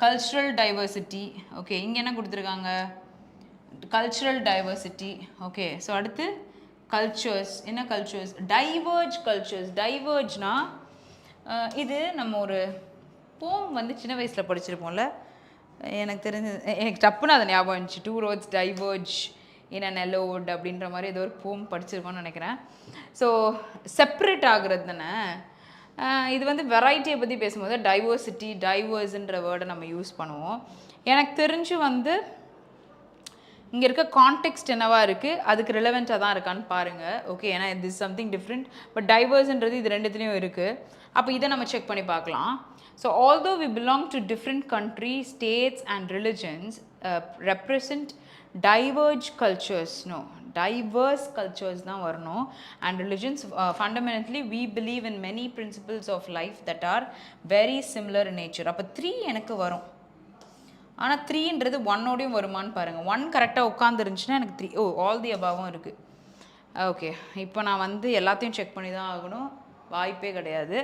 Cultural diversity. ஓகே, இங்கே என்ன கொடுத்துருக்காங்க? Cultural diversity. ஓகே, ஸோ அடுத்து கல்ச்சர்ஸ். என்ன கல்ச்சர்ஸ்? Diverse cultures. டைவர்ஜ்னா இது நம்ம ஒரு போம் வந்து சின்ன வயசில் படிச்சிருப்போம்ல, எனக்கு தெரிஞ்சு எனக்கு டப்புன்னு அதை ஞாபகம் இருந்துச்சு. 2 roads diverge in an allode அப்படின்ற மாதிரி ஏதோ ஒரு போம் படிச்சிருக்கோன்னு நினைக்கிறேன். ஸோ செப்பரேட் ஆகுறது தானே. இது வந்து வெரைட்டியை பற்றி பேசும்போது டைவர்சிட்டி, டைவர்ஸ்ன்ற வேர்டை நம்ம யூஸ் பண்ணுவோம். எனக்கு தெரிஞ்சு வந்து இங்கே இருக்க கான்டெக்ஸ்ட் என்னவா இருக்குது, அதுக்கு ரிலவெண்ட்டாக தான் இருக்கான்னு பாருங்கள். ஓகே, ஏன்னா இது சம்திங் டிஃப்ரெண்ட். பட் டைவர்ஸ்ன்றது இது ரெண்டுத்துலேயும் இருக்குது. அப்போ இதை நம்ம செக் பண்ணி பார்க்கலாம். So although we belong to different countries, states and religions, represent diverse cultures. No, diverse cultures தான் வரணும். And religions, fundamentally we believe in many principles of life that are very similar in nature. அப்போ 3 எனக்கு வரும். ஆனால் 3ன்றது 1ஓடையும் வருமானு பாருங்கள். 1 கரெக்டாக உட்காந்துருந்துச்சுன்னா எனக்கு 3. ஓ, ஆல் தி அபாவும் இருக்குது. ஓகே, இப்போ நான் வந்து எல்லாத்தையும் செக் பண்ணி தான் ஆகணும், வாய்ப்பே கிடையாது.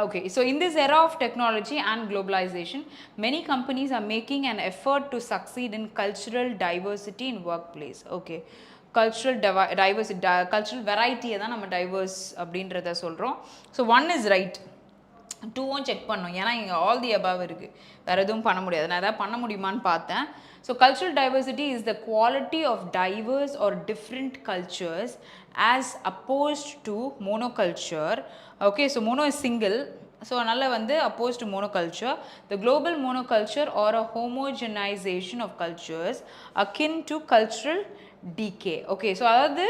Okay, so in this era of technology and globalization, many companies are making an effort to succeed in cultural diversity in workplace. Okay, cultural diversity, cultural variety தான் நம்ம diverse அப்படின்றத சொல்கிறோம். So 1 is right. 2வும் செக் பண்ணோம், ஏன்னா இங்கே all the above இருக்குது, வேறு எதுவும் பண்ண முடியாது. நான் எதாவது பண்ண முடியுமான்னு பார்த்தேன். So cultural diversity is the quality of diverse or different cultures as opposed to monoculture. Okay, so mono is single, so அதனால் வந்து oppose to monoculture. The global monoculture or a homogenization of cultures akin to cultural decay. Okay, so அதாவது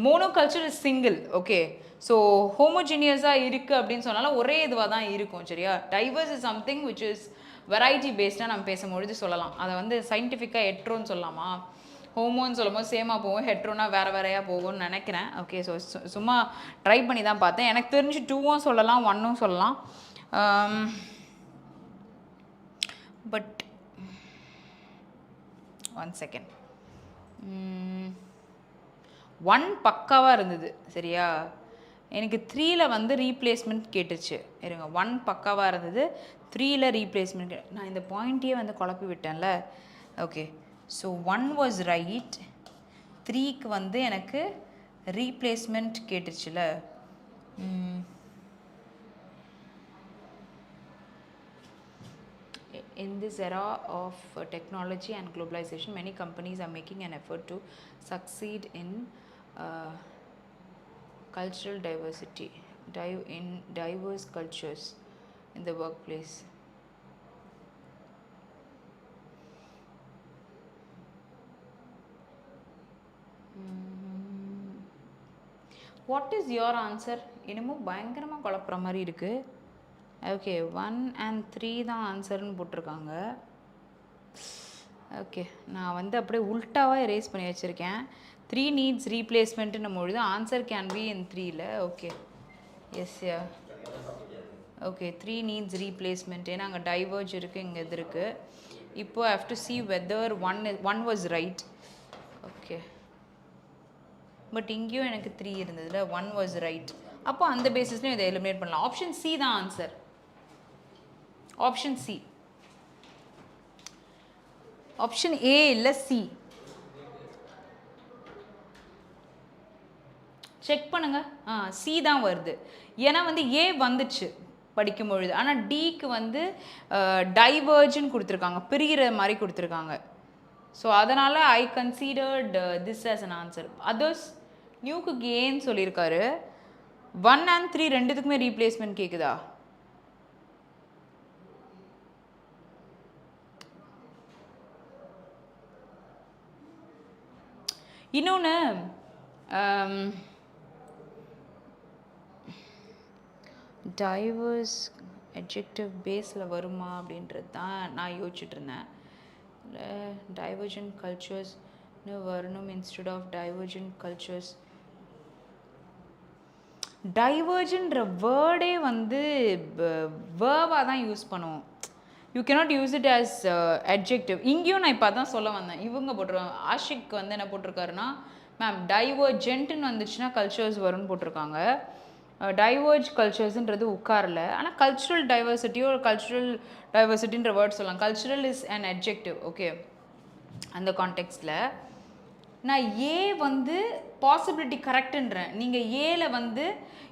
monoculture is single. Okay, so ஹோமோஜினியஸாக இருக்குது அப்படின்னு சொன்னாலும் ஒரே இதுவாக தான் இருக்கும். சரியா, diverse is something which is variety பேஸ்டாக நம்ம பேசும்பொழுது சொல்லலாம். அதை வந்து சயின்டிஃபிக்காக ஹெட்ரோன்னு சொல்லலாமா, ஹோமோன்னு சொல்லும் போது சேமாக போகும், ஹெட்ரோனா வேறு வேறையாக போகும்னு நினைக்கிறேன். ஓகே, ஸோ சும்மா ட்ரை பண்ணி தான் பார்த்தேன். எனக்கு தெரிஞ்சு 2வும் சொல்லலாம், 1ம் சொல்லலாம். பட் 1 செகண்ட், 1 பக்காவாக இருந்தது. சரியா, எனக்கு 3ல் வந்து ரீப்ளேஸ்மெண்ட் கேட்டுச்சு. இருங்க, 1 பக்காவாக இருந்தது, 3ல் ரீப்ளேஸ்மெண்ட். நான் இந்த பாயிண்ட்டையே வந்து குழப்பி விட்டேன்ல. ஓகே, ஸோ 1 வாஸ் ரைட், 3க்கு வந்து எனக்கு replacement கேட்டுச்சுல. In this era of technology and globalization, many companies are making an effort to succeed in cultural diversity, in diverse cultures in the workplace. What is your answer? இன்னமும் பயங்கரமாக குழப்புற மாதிரி இருக்குது. Okay, 1 and 3 தான் ஆன்சர்னு போட்டிருக்காங்க. Okay, நான் வந்து அப்படியே உல்ட்டாவாக erase பண்ணி வச்சுருக்கேன். 3 நீட்ஸ் ரீப்ளேஸ்மெண்ட்டுன்னும் பொழுது ஆன்சர் கேன் பி இன் 3ல். Okay, yes yeah. Okay, 3 needs replacement, ஏன்னா அங்கே டைவர்ஜ் இருக்குது, இங்கே இது இருக்குது. இப்போது I have to see whether 1 was right. Okay, but இங்கேயும் எனக்கு 3 இருந்ததுல, 1 வாஸ் ரைட். அப்போ அந்த பேசிஸ்லையும் இதை எலிமினேட் பண்ணலாம். ஆப்ஷன் சி தான் answer. Option C, option A இல்லை சி. செக் பண்ணுங்க. சி தான் வருது, ஏன்னா வந்து ஏ வந்துச்சு படிக்கும் பொழுது, ஆனால் டிக்கு வந்து டைவர்ஜன் கொடுத்துருக்காங்க, பிரிகிற மாதிரி கொடுத்துருக்காங்க. ஸோ அதனால் I considered this as an answer. Others நியூக்கு ஏன்னு சொல்லியிருக்காரு. 1 and 3 ரெண்டுத்துக்குமே ரீப்ளேஸ்மெண்ட் கேட்குதா? இன்னொன்று, டைவர்ஸ் adjective பேஸில் வருமா அப்படின்றது தான் நான் யோசிச்சுட்டு இருந்தேன். இல்லை, டைவர்ஜென்ட் கல்ச்சர்ஸ்னு வரணும் இன்ஸ்டெட் ஆஃப் டைவர்ஜென்ட் கல்ச்சர்ஸ். டைவர்ஜென்ற வேர்டே வந்து வேர்வாக தான் யூஸ் பண்ணுவோம். You cannot use it as adjective. இங்கேயும் நான் இப்போ தான் சொல்ல வந்தேன். இவங்க போட்டிருக்காங்க, ஆஷிக் வந்து என்ன போட்டிருக்காருன்னா, மேம் டைவர்ஜென்ட்னு வந்துச்சுன்னா கல்ச்சர்ஸ் வரும்னு போட்டிருக்காங்க. டைவர்ஜ் கல்ச்சர்ஸ்ன்றது உட்காரல. ஆனால் கல்ச்சுரல் டைவர்சிட்டியோ கல்ச்சுரல் டைவர்சிட்டின்ற வேர்ட் சொல்லலாம். Cultural is an adjective. Okay, அந்த கான்டெக்ஸ்டில் நான் ஏ வந்து பாசிபிலிட்டி கரெக்டுன்றேன், நீங்கள் ஏல வந்து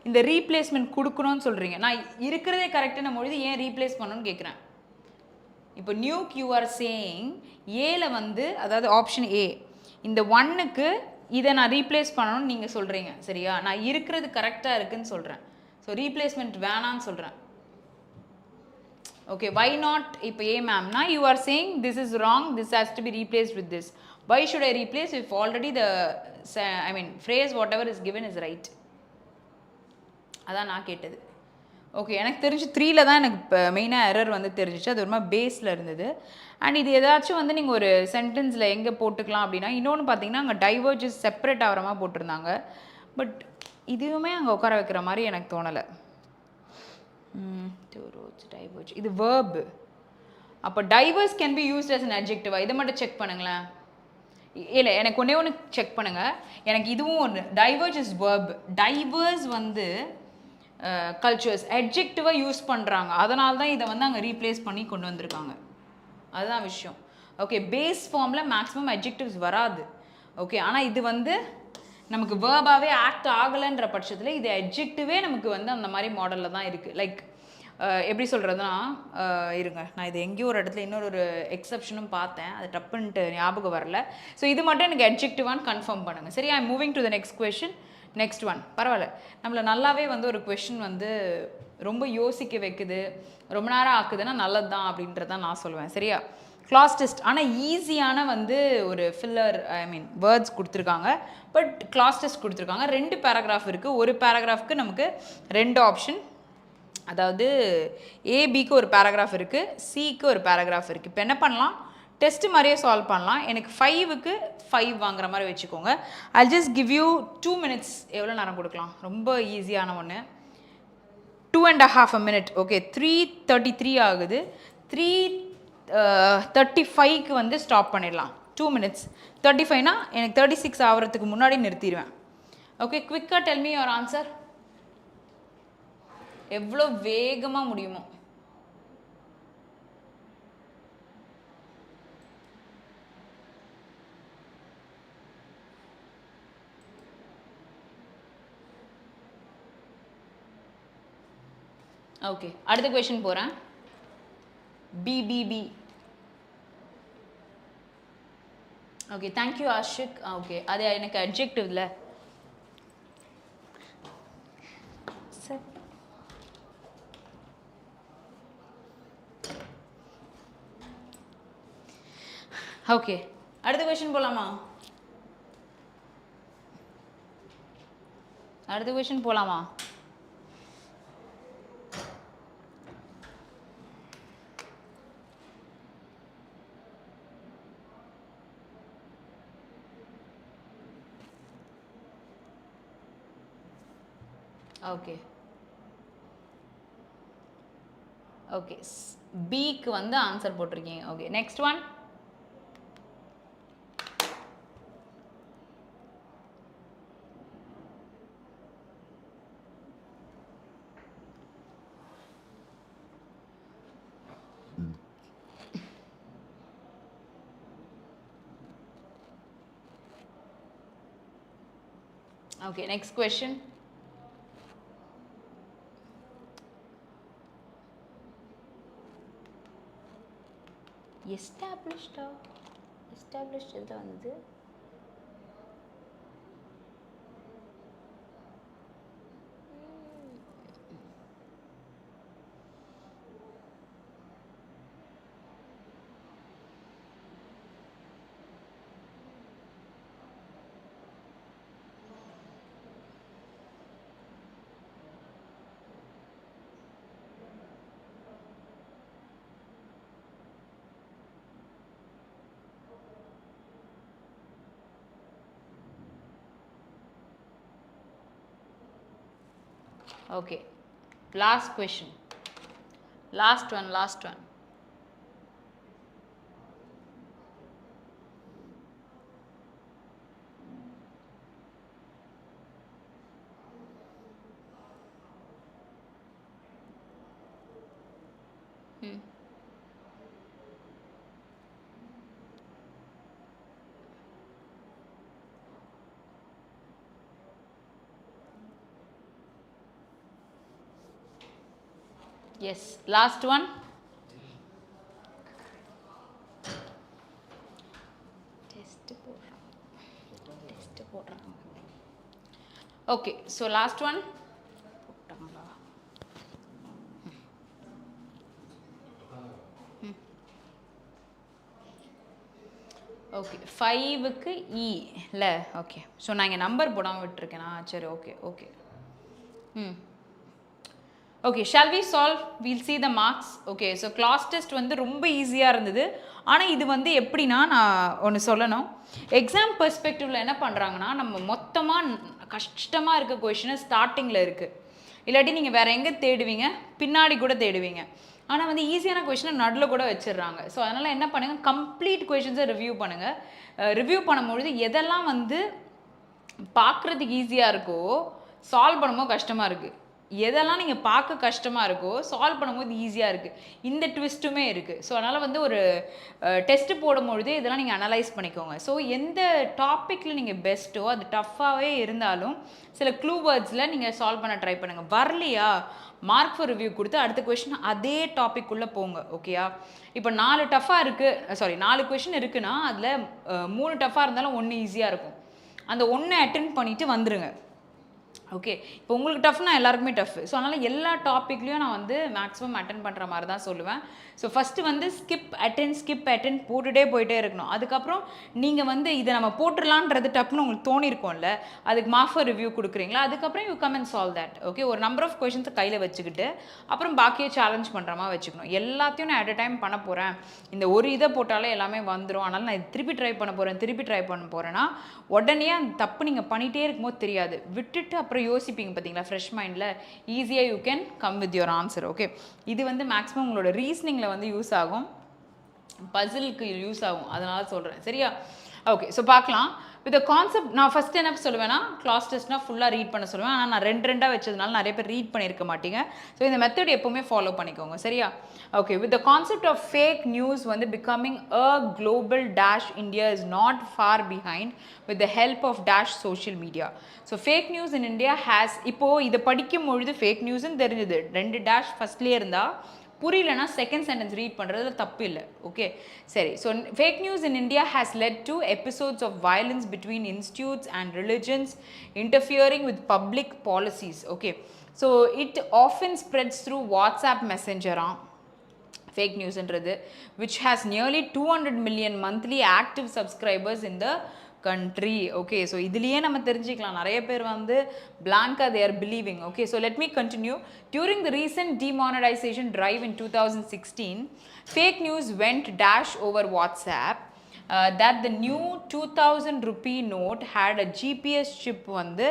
இந்த ரீப்ளேஸ்மெண்ட் கொடுக்கணும்னு சொல்கிறீங்க. நான் இருக்கிறதே கரெக்டுன்னும் பொழுது ஏன் ரீப்ளேஸ் பண்ணணும்னு கேட்குறேன். இப்போ நியூக் யூ ஆர் சேயிங் ஏல வந்து, அதாவது ஆப்ஷன் ஏ, இந்த ஒன்னுக்கு இதை நான் ரீப்ளேஸ் பண்ணணும்னு நீங்கள் சொல்கிறீங்க. சரியா? நான் இருக்கிறது கரெக்டாக இருக்குதுன்னு சொல்கிறேன். ஸோ ரீப்ளேஸ்மெண்ட் வேணான்னு சொல்கிறேன். Okay, why not? இப்போ ஏ மேம்னா you are saying this is wrong, this has to be replaced with this. Why should I replace if already the phrase whatever is given is right? அதான் நான் கேட்டது. Okay, எனக்கு தெரிஞ்சு 3ல தான் எனக்கு இப்போ மெயினாக எரர் வந்து தெரிஞ்சிச்சு. அது ஒரு மாதிரி பேஸில் இருந்தது. அண்ட் இது ஏதாச்சும் வந்து நீங்கள் ஒரு சென்டென்ஸில் எங்கே போட்டுக்கலாம் அப்படின்னா, இன்னொன்று பார்த்தீங்கன்னா அங்கே டைவர்ஜஸ் செப்பரேட் ஆகிற மாதிரி போட்டிருந்தாங்க. பட் இதுவுமே அங்கே உட்கார வைக்கிற மாதிரி எனக்கு தோணலை. இது verb. அப்போ divorce can be used as an adjective. இதை மட்டும் செக் பண்ணுங்களேன். இல்லை, எனக்கு ஒன்று செக் பண்ணுங்கள். எனக்கு இதுவும் ஒன்று, டைவர்ஜ் இஸ் verb. டைவர்ஸ் வந்து கல்ச்சர்ஸ் adjective யூஸ் பண்ணுறாங்க. அதனால தான் இதை வந்து அங்கே ரீப்ளேஸ் பண்ணி கொண்டு வந்திருக்காங்க. அதுதான் விஷயம். ஓகே, பேஸ் ஃபார்மில் மேக்ஸிமம் adjectives வராது. ஓகே, ஆனால் இது வந்து நமக்கு வேர்பாகவே ஆக்ட் ஆகலைன்ற பட்சத்தில் இது adjective நமக்கு வந்து அந்த மாதிரி மாடலில் தான் இருக்குது. லைக் எப்படி சொல்கிறதுனா, இருங்க, நான் இது எங்கேயோ ஒரு இடத்துல இன்னொரு எக்ஸப்ஷனும் பார்த்தேன், அது டப்புன்ட்டு ஞாபகம் வரல. ஸோ இது மட்டும் எனக்கு adjectiveன்னு கன்ஃபார்ம் பண்ணுங்கள். சரி, I am moving to the next question. Next one பரவாயில்ல, நம்மளை நல்லாவே வந்து ஒரு கொஷின் வந்து ரொம்ப யோசிக்க வைக்குது, ரொம்ப நேரம் ஆக்குதுன்னா நல்லது தான் அப்படின்றதான் நான் சொல்லுவேன். சரியா? Class test. ஆனால் ஈஸியான வந்து ஒரு ஃபில்லர் வேர்ட்ஸ் கொடுத்துருக்காங்க. பட் கிளாஸ் டெஸ்ட் கொடுத்துருக்காங்க. 2 பேராகிராஃப் இருக்குது. ஒரு பேராகிராஃப்க்கு நமக்கு 2 ஆப்ஷன். அதாவது ஏபிக்கு ஒரு பேராகிராஃப் இருக்குது, சிக்கு ஒரு பேராகிராஃப் இருக்குது. இப்போ என்ன பண்ணலாம், டெஸ்ட் மாதிரியே சால்வ் பண்ணலாம். எனக்கு 5க்கு 5 வாங்குற மாதிரி வச்சுக்கோங்க. I just give you 2 minutes. எவ்வளோ நேரம் கொடுக்கலாம்? ரொம்ப ஈஸியான ஒன்று, 2.5 minutes. ஓகே, 3:33 ஆகுது. 3:35க்கு வந்து ஸ்டாப் பண்ணிடலாம். 2 minutes. 35னா எனக்கு 36 ஆகிறதுக்கு முன்னாடி நிறுத்திடுவேன். ஓகே, குவிக்காக டெல் மீ யுவர் ஆன்சர். எவ்வளோ வேகமாக முடியுமோ. ஓகே, அடுத்த கொஷின் போகிறேன். B B B. Okay, thank you Ashik. Okay, அது எனக்கு அட்ஜெக்டிவ்ல. சார் ஓகே, அடுத்த கொஷின் போகலாமா? அடுத்த கொஷின் போகலாமா? ஓகே ஓகே, பிக்கு வந்து ஆன்சர் போட்டிருக்கீங்க. Okay, next one. Okay, next question. Established எதுல வந்தது? Okay, last question. Last one. Yes last one. Okay so last one. Okay 5க்கு இ இல்லை. ஓகே ஸோ நான் இங்கே நம்பர் போடாமல் விட்டுருக்கேனா? சரி okay okay. Okay shall we solve? We'll see the marks. Okay so class test வந்து ரொம்ப ஈஸியாக இருந்தது. ஆனால் இது வந்து எப்படின்னா நான் ஒன்று சொல்லணும். எக்ஸாம் பெர்ஸ்பெக்டிவில் என்ன பண்ணுறாங்கன்னா நம்ம மொத்தமாக கஷ்டமாக இருக்க கொஷினை ஸ்டார்டிங்கில் இருக்குது. இல்லாட்டி நீங்கள் வேறு எங்கே தேடுவீங்க? பின்னாடி கூட தேடுவீங்க. ஆனால் வந்து ஈஸியான கொஷினை நடுவில் கூட வச்சிடுறாங்க. ஸோ அதனால் என்ன பண்ணுங்கள், கம்ப்ளீட் கொஷின்ஸை ரிவ்யூ பண்ணுங்கள். ரிவ்யூ பண்ணும்பொழுது எதெல்லாம் வந்து பார்க்குறதுக்கு ஈஸியாக இருக்கோ சால்வ் பண்ணும்போது கஷ்டமாக இருக்குது, எதெல்லாம் நீங்கள் பார்க்க கஷ்டமாக இருக்கோ சால்வ் பண்ணும்போது ஈஸியாக இருக்குது. இந்த ட்விஸ்ட்டுமே இருக்குது. ஸோ அதனால் வந்து ஒரு டெஸ்ட்டு போடும்பொழுது இதெல்லாம் நீங்கள் அனலைஸ் பண்ணிக்கோங்க. ஸோ எந்த டாப்பிக்கில் நீங்கள் பெஸ்ட்டோ அது டஃப்பாகவே இருந்தாலும் சில க்ளூ வேர்ட்ஸில் நீங்கள் சால்வ் பண்ண ட்ரை பண்ணுங்கள். வரலையா மார்க் ஃபார் ரிவ்யூ கொடுத்து அடுத்த கொஷின் அதே டாபிக்குள்ளே போங்க. ஓகேயா? இப்போ 4 டஃப்பாக இருக்குது, சாரி 4 கொஷின் இருக்குன்னா அதில் 3 டஃப்பாக இருந்தாலும் 1 ஈஸியாக இருக்கும். அந்த 1 அட்டென்ட் பண்ணிவிட்டு வந்துடுங்க. ஓகே இப்போ உங்களுக்கு டஃப்னா எல்லாருக்குமே டஃப். ஸோ அதனால் எல்லா டாப்பிக்லையும் நான் வந்து மேக்ஸிமம் அட்டென்ட் பண்ணுற மாதிரி தான் சொல்லுவேன். ஸோ ஃபஸ்ட்டு வந்து ஸ்கிப் அட்டென்ட் போட்டுகிட்டே போயிட்டே இருக்கணும். அதுக்கப்புறம் நீங்கள் வந்து இதை நம்ம போட்டுடலான்றது டப்புன்னு உங்களுக்கு தோணிருக்கோம்ல, அதுக்கு மார்க் ஃபார் ரிவ்யூ கொடுக்குறீங்களா, அதுக்கப்புறம் you come and solve that. Okay ஒரு நம்பர் ஆஃப் கொஷின்ஸை கையில் வச்சுக்கிட்டு அப்புறம் பாக்கியை சேலஞ்ச் பண்ணுற மாதிரி வச்சுக்கணும். எல்லாத்தையும் நான் அட் அ டைம் பண்ண போகிறேன், இந்த ஒரு இதை போட்டாலே எல்லாமே வந்துடும், அதனால் நான் திருப்பி ட்ரை பண்ண போகிறேன்னா உடனே அந்த தப்பு நீங்கள் பண்ணிகிட்டே இருக்கும்போது தெரியாது, விட்டுட்டு அப்புறம் யோசிப்பீங்க பார்த்தீங்களா ஃப்ரெஷ் மைண்டில், ஈஸியாக you can come with your answer. Okay இது வந்து மேக்ஸிமம் உங்களோட ரீசனிங்கில் வந்து யூஸ் ஆகும், பசிலுக்கு யூஸ் ஆகும், அதனால சொல்கிறேன். சரியா? ஓகே ஸோ பார்க்கலாம். வித் கான்செப்ட் நான் ஃபஸ்ட் என்ன சொல்லுவேன்னா கிளாஸ் டெஸ்ட்னா ஃபுல்லாக ரீட் பண்ண சொல்லுவேன். ஆனால் நான் 2 வச்சதுனால நிறைய பேர் ரீட் பண்ணியிருக்க மாட்டீங்க. ஸோ இந்த மெத்தட் எப்போவுமே ஃபாலோ பண்ணிக்கோங்க. சரியா? Okay with the concept of fake news வந்து becoming a global dash India is not far behind with the help of dash social media. So fake news in India has, இப்போது இதை படிக்கும் பொழுது fake நியூஸ்ன்னு தெரிஞ்சுது, 2 dash ஃபஸ்ட்லேயே இருந்தால் புரியலனா second sentence read பண்ணுறதுல தப்பு இல்லை. ஓகே சரி. So fake news in India has led to episodes of violence between institutes and religions interfering with public policies. Okay so it often spreads through WhatsApp மெசஞ்சராக fake நியூஸ்ன்றது, which has nearly 200 million monthly active subscribers in the country. Okay so இதுலேயே நம்ம தெரிஞ்சுக்கலாம் நிறைய பேர் வந்து blank-ஆ they are believing. Okay so let me continue. During the recent demonetization drive in 2016, fake news went dash over WhatsApp that the new 2000 rupee note had a GPS chip வந்து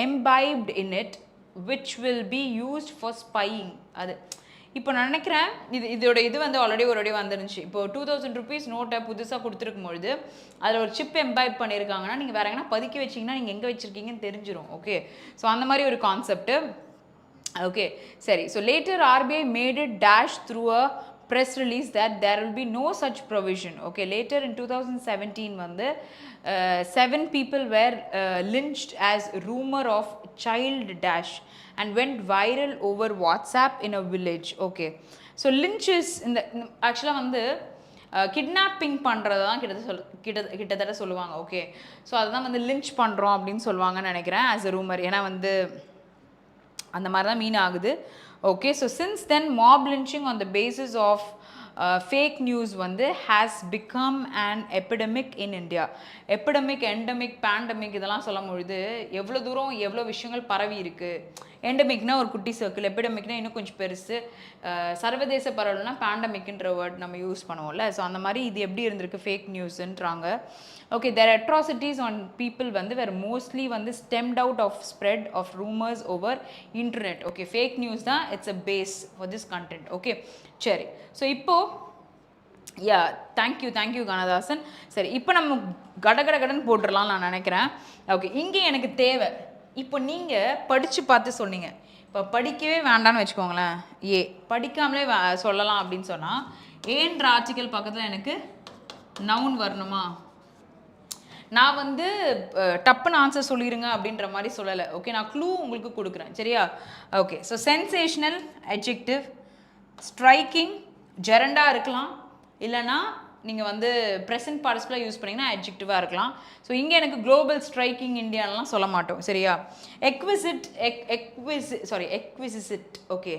imbibed in it which will be used for spying. அது இப்போ நான் நினைக்கிறேன் இது வந்து already ஒரு வாட்டி வந்துருந்துச்சு. இப்போ 2000 rupees நோட்டை புதுசாக கொடுத்துருக்கும் பொழுது அதில் ஒரு சிப் எம்பைப் பண்ணியிருக்காங்கன்னா நீங்கள் வேறு எங்கன்னா பதுக்கி வச்சிங்கன்னா நீங்கள் எங்கே வச்சுருக்கீங்கன்னு தெரிஞ்சிடும். ஓகே ஸோ அந்த மாதிரி ஒரு கான்செப்ட். ஓகே சரி. So later RBI made it dash through a press release that there will be no such provision. Okay later in 2017 வந்து 7 people were lynched as rumor of child dash and went viral over WhatsApp in a village. Okay so lynch is இந்த ஆக்சுவலாக வந்து kidnapping பண்ணுறது தான் கிட்டத்தட்ட சொல்லுவாங்க. Okay so அதுதான் வந்து லிஞ்ச் பண்ணுறோம் அப்படின்னு சொல்லுவாங்கன்னு நினைக்கிறேன் ஆஸ் அ ரூமர். ஏன்னா வந்து அந்த மாதிரி தான் மீன் ஆகுது. Okay so since then mob lynching on the basis of fake news வந்து has become an epidemic in India. epidemic, endemic, pandemic இதெல்லாம் சொல்லும் பொழுது எவ்வளோ தூரம் எவ்வளோ விஷயங்கள் பரவி இருக்குது. எண்டமிக்னா ஒரு குட்டி சர்க்கிள், எபிடமிக்னா இன்னும் கொஞ்சம் பெருசு, சர்வதேச பரவல்னா பேண்டமிக்ன்ற வேர்ட் நம்ம யூஸ் பண்ணுவோம்ல. ஸோ அந்த மாதிரி இது எப்படி இருந்திருக்கு ஃபேக் நியூஸ்ன்றாங்க. Okay their atrocities on people வந்து were mostly வந்து stemmed out of spread of rumors over internet. Okay fake news தான் it's a base for this content. Okay சரி. ஸோ இப்போது தேங்க்யூ கனதாசன். சரி இப்போ நம்ம கடகடன்னு போட்டுடலாம் நான் நினைக்கிறேன். ஓகே இங்கே எனக்கு தேவை, இப்போ நீங்கள் படித்து பார்த்து சொன்னீங்க, இப்போ படிக்கவே வேண்டான்னு வச்சுக்கோங்களேன், படிக்காமலே சொல்லலாம் அப்படின்னு சொன்னால் ஏன்ற ஆர்டிக்கல் பக்கத்தில் எனக்கு நவுன் வரணுமா? நான் வந்து டப்புன்னு ஆன்சர் சொல்லிடுங்க அப்படின்ற மாதிரி சொல்லலை. ஓகே நான் க்ளூ உங்களுக்கு கொடுக்குறேன். சரியா? Okay so sensational adjective, striking ஜெரண்டாக இருக்கலாம், இல்லைனா நீங்கள் வந்து ப்ரெசன்ட் பார்ட்டிசிபிளாக யூஸ் பண்ணிங்கன்னா அட்ஜெக்டிவாக இருக்கலாம். ஸோ இங்கே எனக்கு குளோபல் ஸ்ட்ரைக்கிங் இந்தியான்லாம் சொல்ல மாட்டோம், சரியா? எக்விசிட், ஓகே,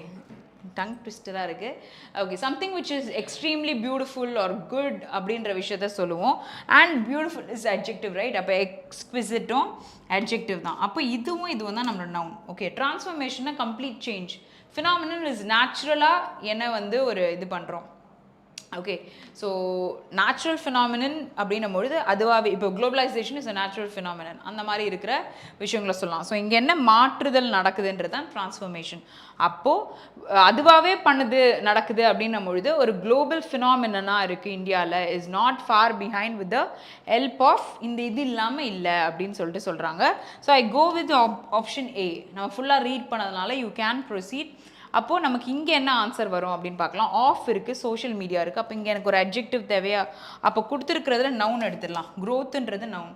டங் ட்விஸ்டராக இருக்குது. Okay, something which is extremely beautiful or good அப்படின்ற விஷயத்த சொல்லுவோம். And beautiful is adjective, right? அப்போ எக்ஸ்குவிசிட்டும் அட்ஜெக்டிவ் தான். அப்போ இதுவும் தான் நம்மளோட நவுன். ஓகே, ட்ரான்ஸ்ஃபர்மேஷன்னா கம்ப்ளீட் சேஞ்ச். ஃபினாமினல் இஸ் நேச்சுரலாக என்ன வந்து ஒரு இது பண்ணுறோம். ஓகே, ஸோ நேச்சுரல் ஃபினாமினன் அப்படின்னும் பொழுது அதுவாகவே இப்போ globalisation is a natural phenomenon, அந்த மாதிரி இருக்கிற விஷயங்களை சொல்லலாம். ஸோ இங்கே என்ன மாற்றுதல் நடக்குதுன்றது தான் ட்ரான்ஸ்ஃபர்மேஷன். அப்போது அதுவாகவே நடக்குது அப்படின்னும் பொழுது ஒரு குளோபல் ஃபினாமினனாக இருக்குது இந்தியாவில், is not far behind with the help of இந்த இது இல்லாமல் இல்லை அப்படின்னு சொல்லிட்டு சொல்கிறாங்க. So I go with option A. நம்ம ஃபுல்லாக ரீட் பண்ணதுனால யூ கேன் ப்ரொசீட். அப்போது நமக்கு இங்கே என்ன ஆன்சர் வரும் அப்படின்னு பார்க்கலாம். ஆஃப் இருக்குது, சோஷியல் மீடியா இருக்குது. அப்போ இங்கே எனக்கு ஒரு அட்ஜெக்டிவ் தேவையா? அப்போ கொடுத்துருக்கிறதுல நவுன் எடுத்துடலாம். க்ரோத்துன்றது நவுன்,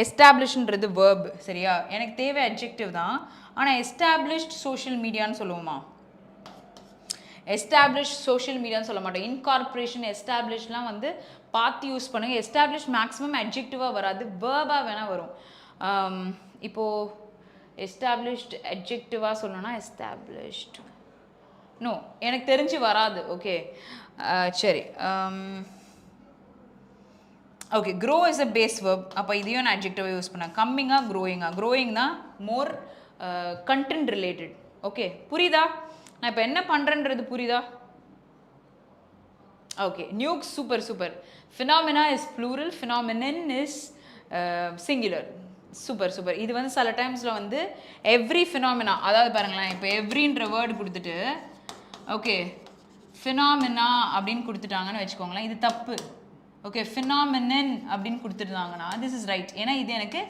எஸ்டாப்ளிஷ்ன்றது வேர்ப், சரியா? எனக்கு தேவை அட்ஜெக்டிவ் தான். ஆனால் எஸ்டாப்ளிஷ்ட் சோஷியல் மீடியான்னு சொல்லுவோமா? எஸ்டாப்ளிஷ் சோஷியல் மீடியான்னு சொல்ல மாட்டோம். இன்கார்பரேஷன், எஸ்டாப்ளிஷ்லாம் வந்து பார்த்து யூஸ் பண்ணுங்கள். எஸ்டாப்ளிஷ் மேக்ஸிமம் அட்ஜெக்டிவாக வராது, வேர்பாக வேணால் வரும். இப்போது எஸ்டாப்ளிஷ்ட் அட்ஜெக்டிவாக சொல்லணும்னா எஸ்டாப்ளிஷ்ட் நோ, எனக்கு தெரிஞ்சு வராது. ஓகே, சரி. Okay, grow is a base verb. அப்போ இதையும் நான் அட்ஜெக்டிவாக யூஸ் பண்ணேன். கம்மிங்காக க்ரோயிங்காக. க்ரோயிங்னா மோர் கண்டென்ட் ரிலேட்டட். ஓகே, புரியுதா? நான் இப்போ என்ன பண்ணுறேன்றது புரியுதா? ஓகே, நியூக், super super. Phenomena is plural, phenomenon is singular. Super super. இது வந்து சில டைம்ஸில் வந்து எவ்ரி ஃபினாமினா, அதாவது பாருங்களேன், இப்போ எவ்ரின்ற வேர்டு கொடுத்துட்டு ஓகே ஃபினாமினா அப்படின்னு கொடுத்துட்டாங்கன்னு வச்சுக்கோங்களேன், இது தப்பு. ஓகே, ஃபினாமினன் அப்படின்னு கொடுத்துருந்தாங்கன்னா திஸ் இஸ் ரைட். ஏன்னா இது எனக்கு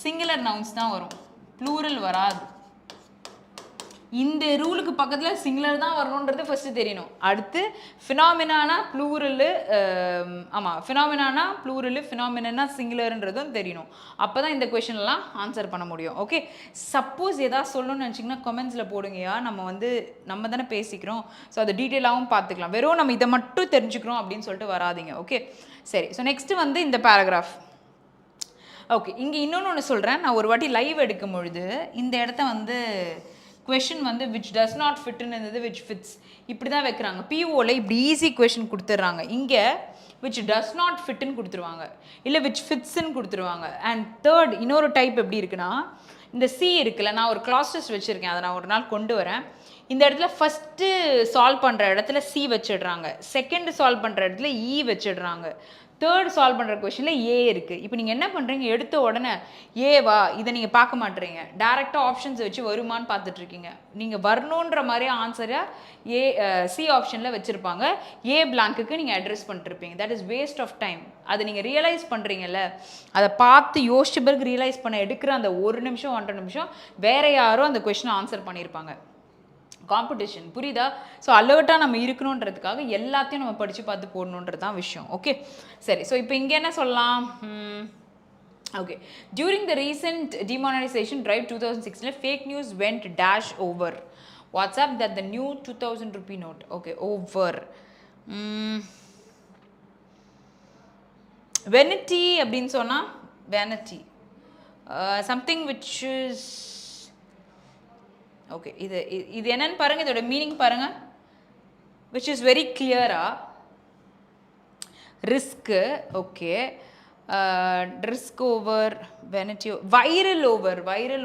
சிங்குலர் நவுன்ஸ் தான் வரும், ப்ளூரல் வராது. இந்த ரூலுக்கு பக்கத்தில் சிங்குலர் தான் வரணுன்றது ஃபஸ்ட்டு தெரியணும். அடுத்து ஃபினாமினானா ப்ளூரலு, ஆமாம், ஃபினாமினானா ப்ளூரலு, ஃபினாமினா சிங்குலர்ன்றதும் தெரியணும். அப்போ தான் இந்த கொஷின்லாம் ஆன்சர் பண்ண முடியும். ஓகே, சப்போஸ் எதாவது சொல்லணும்னு நினச்சிங்கன்னா கமெண்ட்ஸில் போடுங்கயா. நம்ம தானே பேசிக்கிறோம், ஸோ அதை டீட்டெயிலாகவும் பார்த்துக்கலாம். வெறும் நம்ம இதை மட்டும் தெரிஞ்சுக்கிறோம் அப்படின்னு சொல்லிட்டு வராதிங்க. ஓகே, சரி. ஸோ நெக்ஸ்ட்டு வந்து இந்த பேராகிராஃப். ஓகே, இங்கே இன்னொன்று சொல்கிறேன். நான் ஒரு வாட்டி லைவ் எடுக்கும் பொழுது இந்த இடத்த வந்து கொஷின் வந்து விச் டஸ் நாட் ஃபிட்னு இருந்தது, விச் ஃபிட்ஸ் இப்படி தான் வைக்கிறாங்க. பிஓவில் இப்படி ஈஸி கொஷின் கொடுத்துட்றாங்க. இங்கே விச் டஸ் நாட் ஃபிட்னு கொடுத்துருவாங்க, இல்லை விச் ஃபிட்ஸ்ன்னு கொடுத்துருவாங்க. அண்ட் தேர்ட் இன்னொரு டைப் எப்படி இருக்குன்னா, இந்த சி இருக்குல்ல, நான் ஒரு கிளாஸ் டெஸ்ட் வச்சுருக்கேன், அதை நான் ஒரு நாள் கொண்டு வரேன். இந்த இடத்துல ஃபஸ்ட்டு சால்வ் பண்ணுற இடத்துல சி வச்சிடுறாங்க, செகண்ட் சால்வ் பண்ணுற இடத்துல இ வச்சிடுறாங்க, தேர்ட் சால்வ் பண்ணுற கொஷனில் ஏ இருக்குது. இப்போ நீங்கள் என்ன பண்ணுறீங்க, எடுத்த உடனே ஏவா இதை நீங்கள் பார்க்க மாட்டேறீங்க, டேரெக்டாக ஆப்ஷன்ஸ் வச்சு வருமானு பார்த்துட்ருக்கீங்க. நீங்கள் வரணுன்ற மாதிரி ஆன்சராக சி ஆப்ஷனில் வச்சுருப்பாங்க, ஏ பிளாங்க்குக்கு நீங்கள் அட்ரஸ் பண்ணிட்டுருப்பீங்க. That is waste of time. அதை நீங்கள் ரியலைஸ் பண்ணுறீங்கல்ல, அதை பார்த்து யோசிச்ச பிறகு ரியலைஸ் பண்ண எடுக்கிற அந்த 1 நிமிஷம் 1.5 நிமிஷம் வேறு யாரோ அந்த கொஷினை ஆன்சர் பண்ணியிருப்பாங்க. காம்படிஷன், புரியுதா? ஸோ அலர்ட்டாக நம்ம இருக்கணுன்றதுக்காக எல்லாத்தையும் நம்ம படித்து பார்த்து போடணுன்றது தான் விஷயம். ஓகே, சரி. ஸோ இப்போ இங்கே என்ன சொல்லலாம்? Okay, during the recent demonetisation drive 2016 fake news went dash over WhatsApp that the new 2000 rupee note. Okay, over. Vanity அப்படின்னு சொன்னால் vanity, something which is okay. இது என்னன்னு பாருங்கள், இதோட மீனிங் பாருங்கள். விச் இஸ் வெரி கிளியரா. ரிஸ்க்கு, okay, risk over, vanity, viral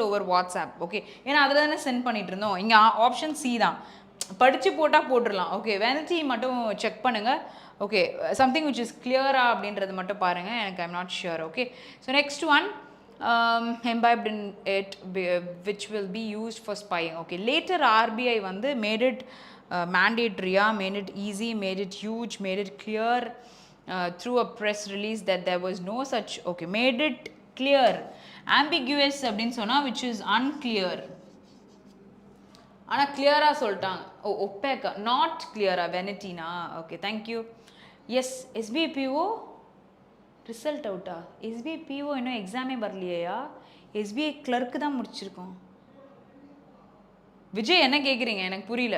over WhatsApp. Okay, ஏன்னா அதில் தானே சென்ட் பண்ணிட்டு இருந்தோம். இங்கே ஆப்ஷன் சி தான், படித்து போட்டால் போட்டுடலாம். ஓகே, வெனிட்டி மட்டும் செக் பண்ணுங்கள். ஓகே, சம்திங் விச் இஸ் கிளியரா அப்படின்றது மட்டும் பாருங்கள், எனக்கு I'm not sure. Okay, so next one, imbibed in it which will be used for spying. Okay, later RBI வந்து made it mandatory, made it easy, made it huge, made it clear through a press release that there was no such. Okay, made it clear. ambiguous அப்படின்னு சொன்னா which is unclear, ஆனால் கிளியராக சொல்லிட்டாங்க. ஒப்பேக்கா, not கிளியரா, வெனிட்டினா. Okay, thank you. Yes, SBIPO result அவுட்டா? SBIPO இன்னும் எக்ஸாமே வரலையா? SBI கிளர்க்கு தான் முடிச்சிருக்கோம். விஜய் என்ன கேட்குறீங்க, எனக்கு புரியல.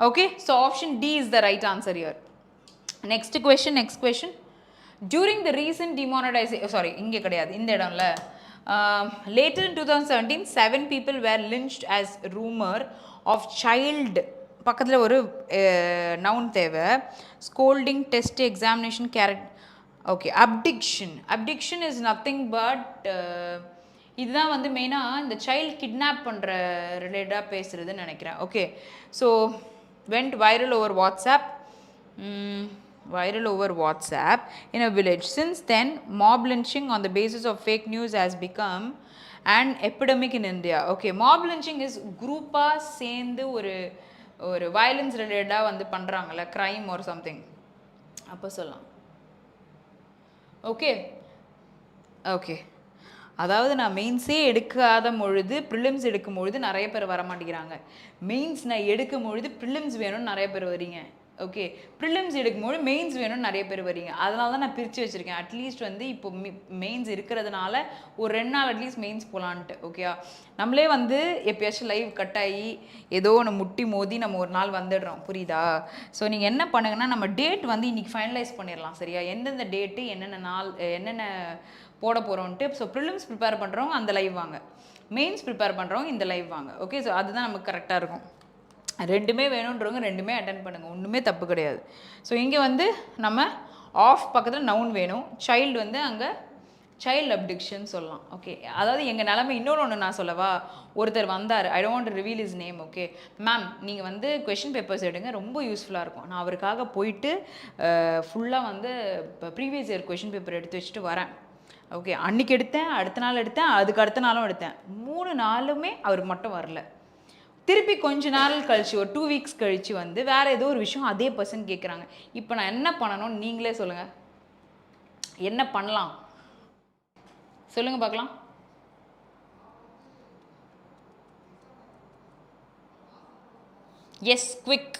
Okay, so option D is the right answer here. Next question. During the recent demonetization, sorry, இங்கே கிடையாது இந்த இடம்ல, later in 2017 7 people were lynched as rumor of child பக்கத்தில் ஒரு noun தேவை, scolding, test, examination, character. Okay, abduction is nothing but இதுதான் வந்து மெயினாக இந்த சைல்டு கிட்னாப் பண்ணுற ரிலேட்டடாக பேசுகிறதுன்னு நினைக்கிறேன். Okay, so went viral over WhatsApp in a village. Since then, mob lynching on the basis of fake news has become an epidemic in India. Okay, mob lynching is குரூப்பாக சேர்ந்து ஒரு violence ரிலேட்டடாக வந்து பண்ணுறாங்கல்ல, crime or something, அப்போ சொல்லலாம். Okay, அதாவது நான் மெயின்ஸே எடுக்காத பொழுது ப்ரிலிம்ஸ் எடுக்கும் பொழுது நிறைய பேர் வர மாட்டேங்கிறாங்க. மெயின்ஸ் நான் எடுக்கும் பொழுது ப்ரிலிம்ஸ் வேணும்னு நிறைய பேர் வரீங்க. ஓகே, ப்ரிலிம்ஸ் எடுக்கும்போது மெயின்ஸ் வேணும்னு நிறைய பேர் வரீங்க. அதனால தான் நான் பிரித்து வச்சுருக்கேன். அட்லீஸ்ட் வந்து இப்போ மெயின்ஸ் இருக்கிறதுனால ஒரு 2 நாள் அட்லீஸ்ட் மெயின்ஸ் போகலான்ட்டு. ஓகேயா, நம்மளே வந்து எப்பயாச்சும் லைவ் கட் ஆகி ஏதோ ஒன்று முட்டி மோதி நம்ம ஒரு நாள் வந்துடுறோம், புரியுதா? ஸோ நீங்கள் என்ன பண்ணுங்கன்னா, நம்ம டேட் வந்து இன்றைக்கி ஃபைனலைஸ் பண்ணிடலாம், சரியா? எந்தெந்த டேட்டு என்னென்ன நாள் என்னென்ன போட போகிறோன்ட்டு. ஸோ ப்ரிலிம்ஸ் ப்ரிப்பேர் பண்ணுறவங்க அந்த லைவ் வாங்க, மெயின்ஸ் ப்ரிப்பேர் பண்ணுறவங்க இந்த லைவ் வாங்க. ஓகே, ஸோ அதுதான் நமக்கு கரெக்டாக இருக்கும். ரெண்டுமே வேணுன்றவங்க ரெண்டுமே அட்டன் பண்ணுங்கள், ஒன்றுமே தப்பு கிடையாது. ஸோ இங்கே வந்து நம்ம ஆஃப் பக்கத்தில் நவுன் வேணும், சைல்டு வந்து அங்கே சைல்டு அப்டிக்ஷன் சொல்லலாம். ஓகே, அதாவது எங்கள் நிலமை இன்னொன்று நான் சொல்லவா, ஒருத்தர் வந்தார், I don't reveal is name. Okay ma'am, நீங்கள் வந்து கொஷின் பேப்பர்ஸ் எடுங்க, ரொம்ப யூஸ்ஃபுல்லாக இருக்கும். நான் அவருக்காக போயிட்டு ஃபுல்லாக வந்து இப்போ ப்ரீவியஸ் இயர் கொஷின் பேப்பர் எடுத்து வச்சுட்டு வரேன். ஓகே, அன்றைக்கி எடுத்தேன், அடுத்த நாள் எடுத்தேன், அதுக்கு அடுத்த நாளும் எடுத்தேன். 3 நாளுமே அவருக்கு மட்டும் வரல. திருப்பி கொஞ்ச நாள் கழிச்சு, ஒரு 2 வீக்ஸ் கழித்து வந்து வேறு ஏதோ ஒரு விஷயம் அதே பர்சன் கேட்குறாங்க. இப்போ நான் என்ன பண்ணணும்னு நீங்களே சொல்லுங்கள், என்ன பண்ணலாம் சொல்லுங்கள் பார்க்கலாம். S, quick.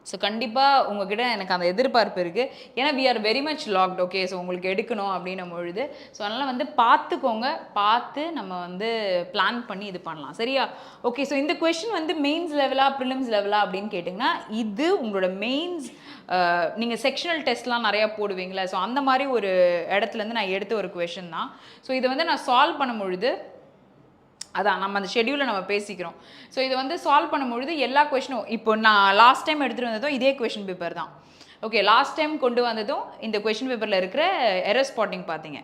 ஸோ கண்டிப்பாக உங்ககிட்ட எனக்கு அந்த எதிர்பார்ப்பு இருக்குது, ஏன்னா we are very much locked. Okay, so உங்களுக்கு எடுக்கணும் அப்படின்னும் பொழுது ஸோ அதனால் வந்து பார்த்துக்கோங்க, பார்த்து நம்ம வந்து பிளான் பண்ணி இது பண்ணலாம், சரியா? ஓகே, ஸோ இந்த கொஷின் வந்து மெயின்ஸ் லெவலா ப்ரிலிம்ஸ் லெவலா அப்படின்னு கேட்டிங்கன்னா, இது உங்களோட மெயின்ஸ், நீங்கள் செக்ஷனல் டெஸ்ட்லாம் நிறையா போடுவீங்களா, ஸோ அந்த மாதிரி ஒரு இடத்துலேருந்து நான் எடுத்த ஒரு கொஷின் தான். ஸோ இதை வந்து நான் சால்வ் பண்ணும் பொழுது, அதான் நம்ம அந்த ஷெடியூலை நம்ம பேசிக்கிறோம். ஸோ இதை வந்து சால்வ் பண்ணும்பொழுது எல்லா கொஷினும், இப்போ நான் லாஸ்ட் டைம் எடுத்துகிட்டு வந்ததும் இதே கொஷின் பேப்பர் தான். ஓகே, லாஸ்ட் டைம் கொண்டு வந்ததும் இந்த கொஷின் பேப்பரில் இருக்கிற எரர் ஸ்பாட்டிங் பார்த்தீங்க.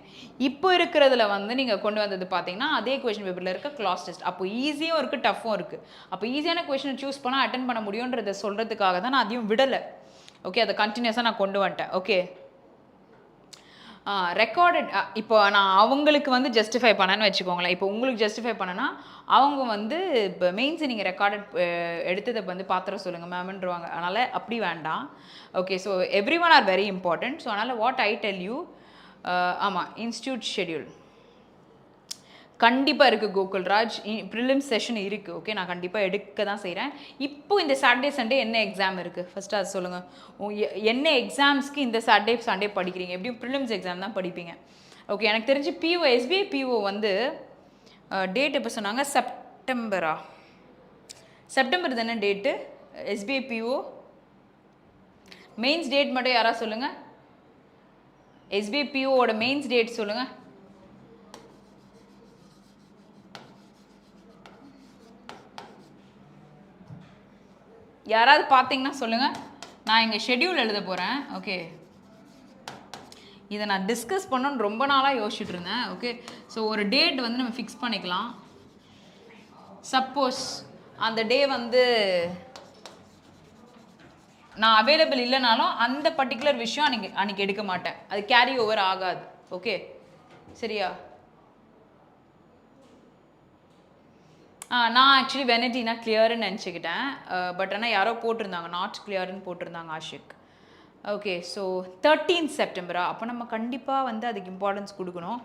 இப்போ இருக்கிறதுல வந்து நீங்கள் கொண்டு வந்தது பார்த்தீங்கன்னா அதே கொஷின் பேப்பரில் இருக்க கிளாஸ் டெஸ்ட். அப்போ ஈஸியும் இருக்குது, டஃப்பும் இருக்குது. அப்போ ஈஸியான கொஷினை சூஸ் பண்ணால் அட்டன் பண்ண முடியுன்றதை சொல்கிறதுக்காக தான் நான் அதையும் விடலை. ஓகே, அதை கண்டினியூஸாக நான் கொண்டு வந்துட்டேன். ஓகே, ரெக்கார்டட், இப்போ நான் அவங்களுக்கு வந்து ஜஸ்டிஃபை பண்ணேன்னு வச்சுக்கோங்களேன். இப்போ உங்களுக்கு ஜஸ்டிஃபை பண்ணனா அவங்க வந்து இப்போ மெயின்ஸை நீங்கள் ரெக்கார்டட் எடுத்ததை வந்து பாத்திர சொல்லுங்கள் மேம்ன்றவாங்க. அதனால் அப்படி வேண்டாம். Okay, so every one are very important. So அதனால் வாட் ஐ டெல் யூ, ஆமாம், இன்ஸ்டியூட் ஷெடியூல் கண்டிப்பாக இருக்குது கோகுல்ராஜ், ப்ரிலிம்ஸ் செஷன் இருக்குது. ஓகே, நான் கண்டிப்பாக எடுக்க தான் செய்கிறேன். இப்போ இந்த சாட்டர்டே சண்டே என்ன எக்ஸாம் இருக்குது ஃபஸ்ட்டு அது சொல்லுங்கள். என்ன எக்ஸாம்ஸ்க்கு இந்த சாட்டர்டே சண்டே படிக்கிறீங்க? எப்படியும் ப்ரிலிம்ஸ் எக்ஸாம் தான் படிப்பீங்க. ஓகே, எனக்கு தெரிஞ்சு பிஓ எஸ்பிஐ பிஓ வந்து டேட் எப்போ சொன்னாங்க, செப்டம்பர் தானே date? SBI PO mains date மட்டும் யாராவது சொல்லுங்கள். எஸ்பிஐ பிஓவோட மெயின்ஸ் டேட் சொல்லுங்கள். யாராவது பார்த்தீங்கன்னா சொல்லுங்கள். நான் இங்கே ஷெடியூல் எழுத போகிறேன். ஓகே, இதை நான் டிஸ்கஸ் பண்ணணுன்னு ரொம்ப நாளாக யோசிச்சுட்டு இருந்தேன். ஓகே, ஸோ ஒரு டேட் வந்து நம்ம ஃபிக்ஸ் பண்ணிக்கலாம். சப்போஸ் அந்த டே வந்து நான் அவைலபிள் இல்லைனாலும் அந்த பர்டிகுலர் விஷயம் அன்றைக்கி எடுக்க மாட்டேன், அது கேரி ஓவர் ஆகாது. ஓகே, சரியா? நான் ஆக்சுவலி வெனட்டினா கிளியர்னு நினச்சிக்கிட்டேன். பட் ஆனால் யாரோ போட்டிருந்தாங்க நாட் கிளியர்னு போட்டிருந்தாங்க, ஆஷிக். Okay, so 13th செப்டம்பரா? அப்போ நம்ம கண்டிப்பாக வந்து அதுக்கு இம்பார்ட்டன்ஸ் கொடுக்கணும்.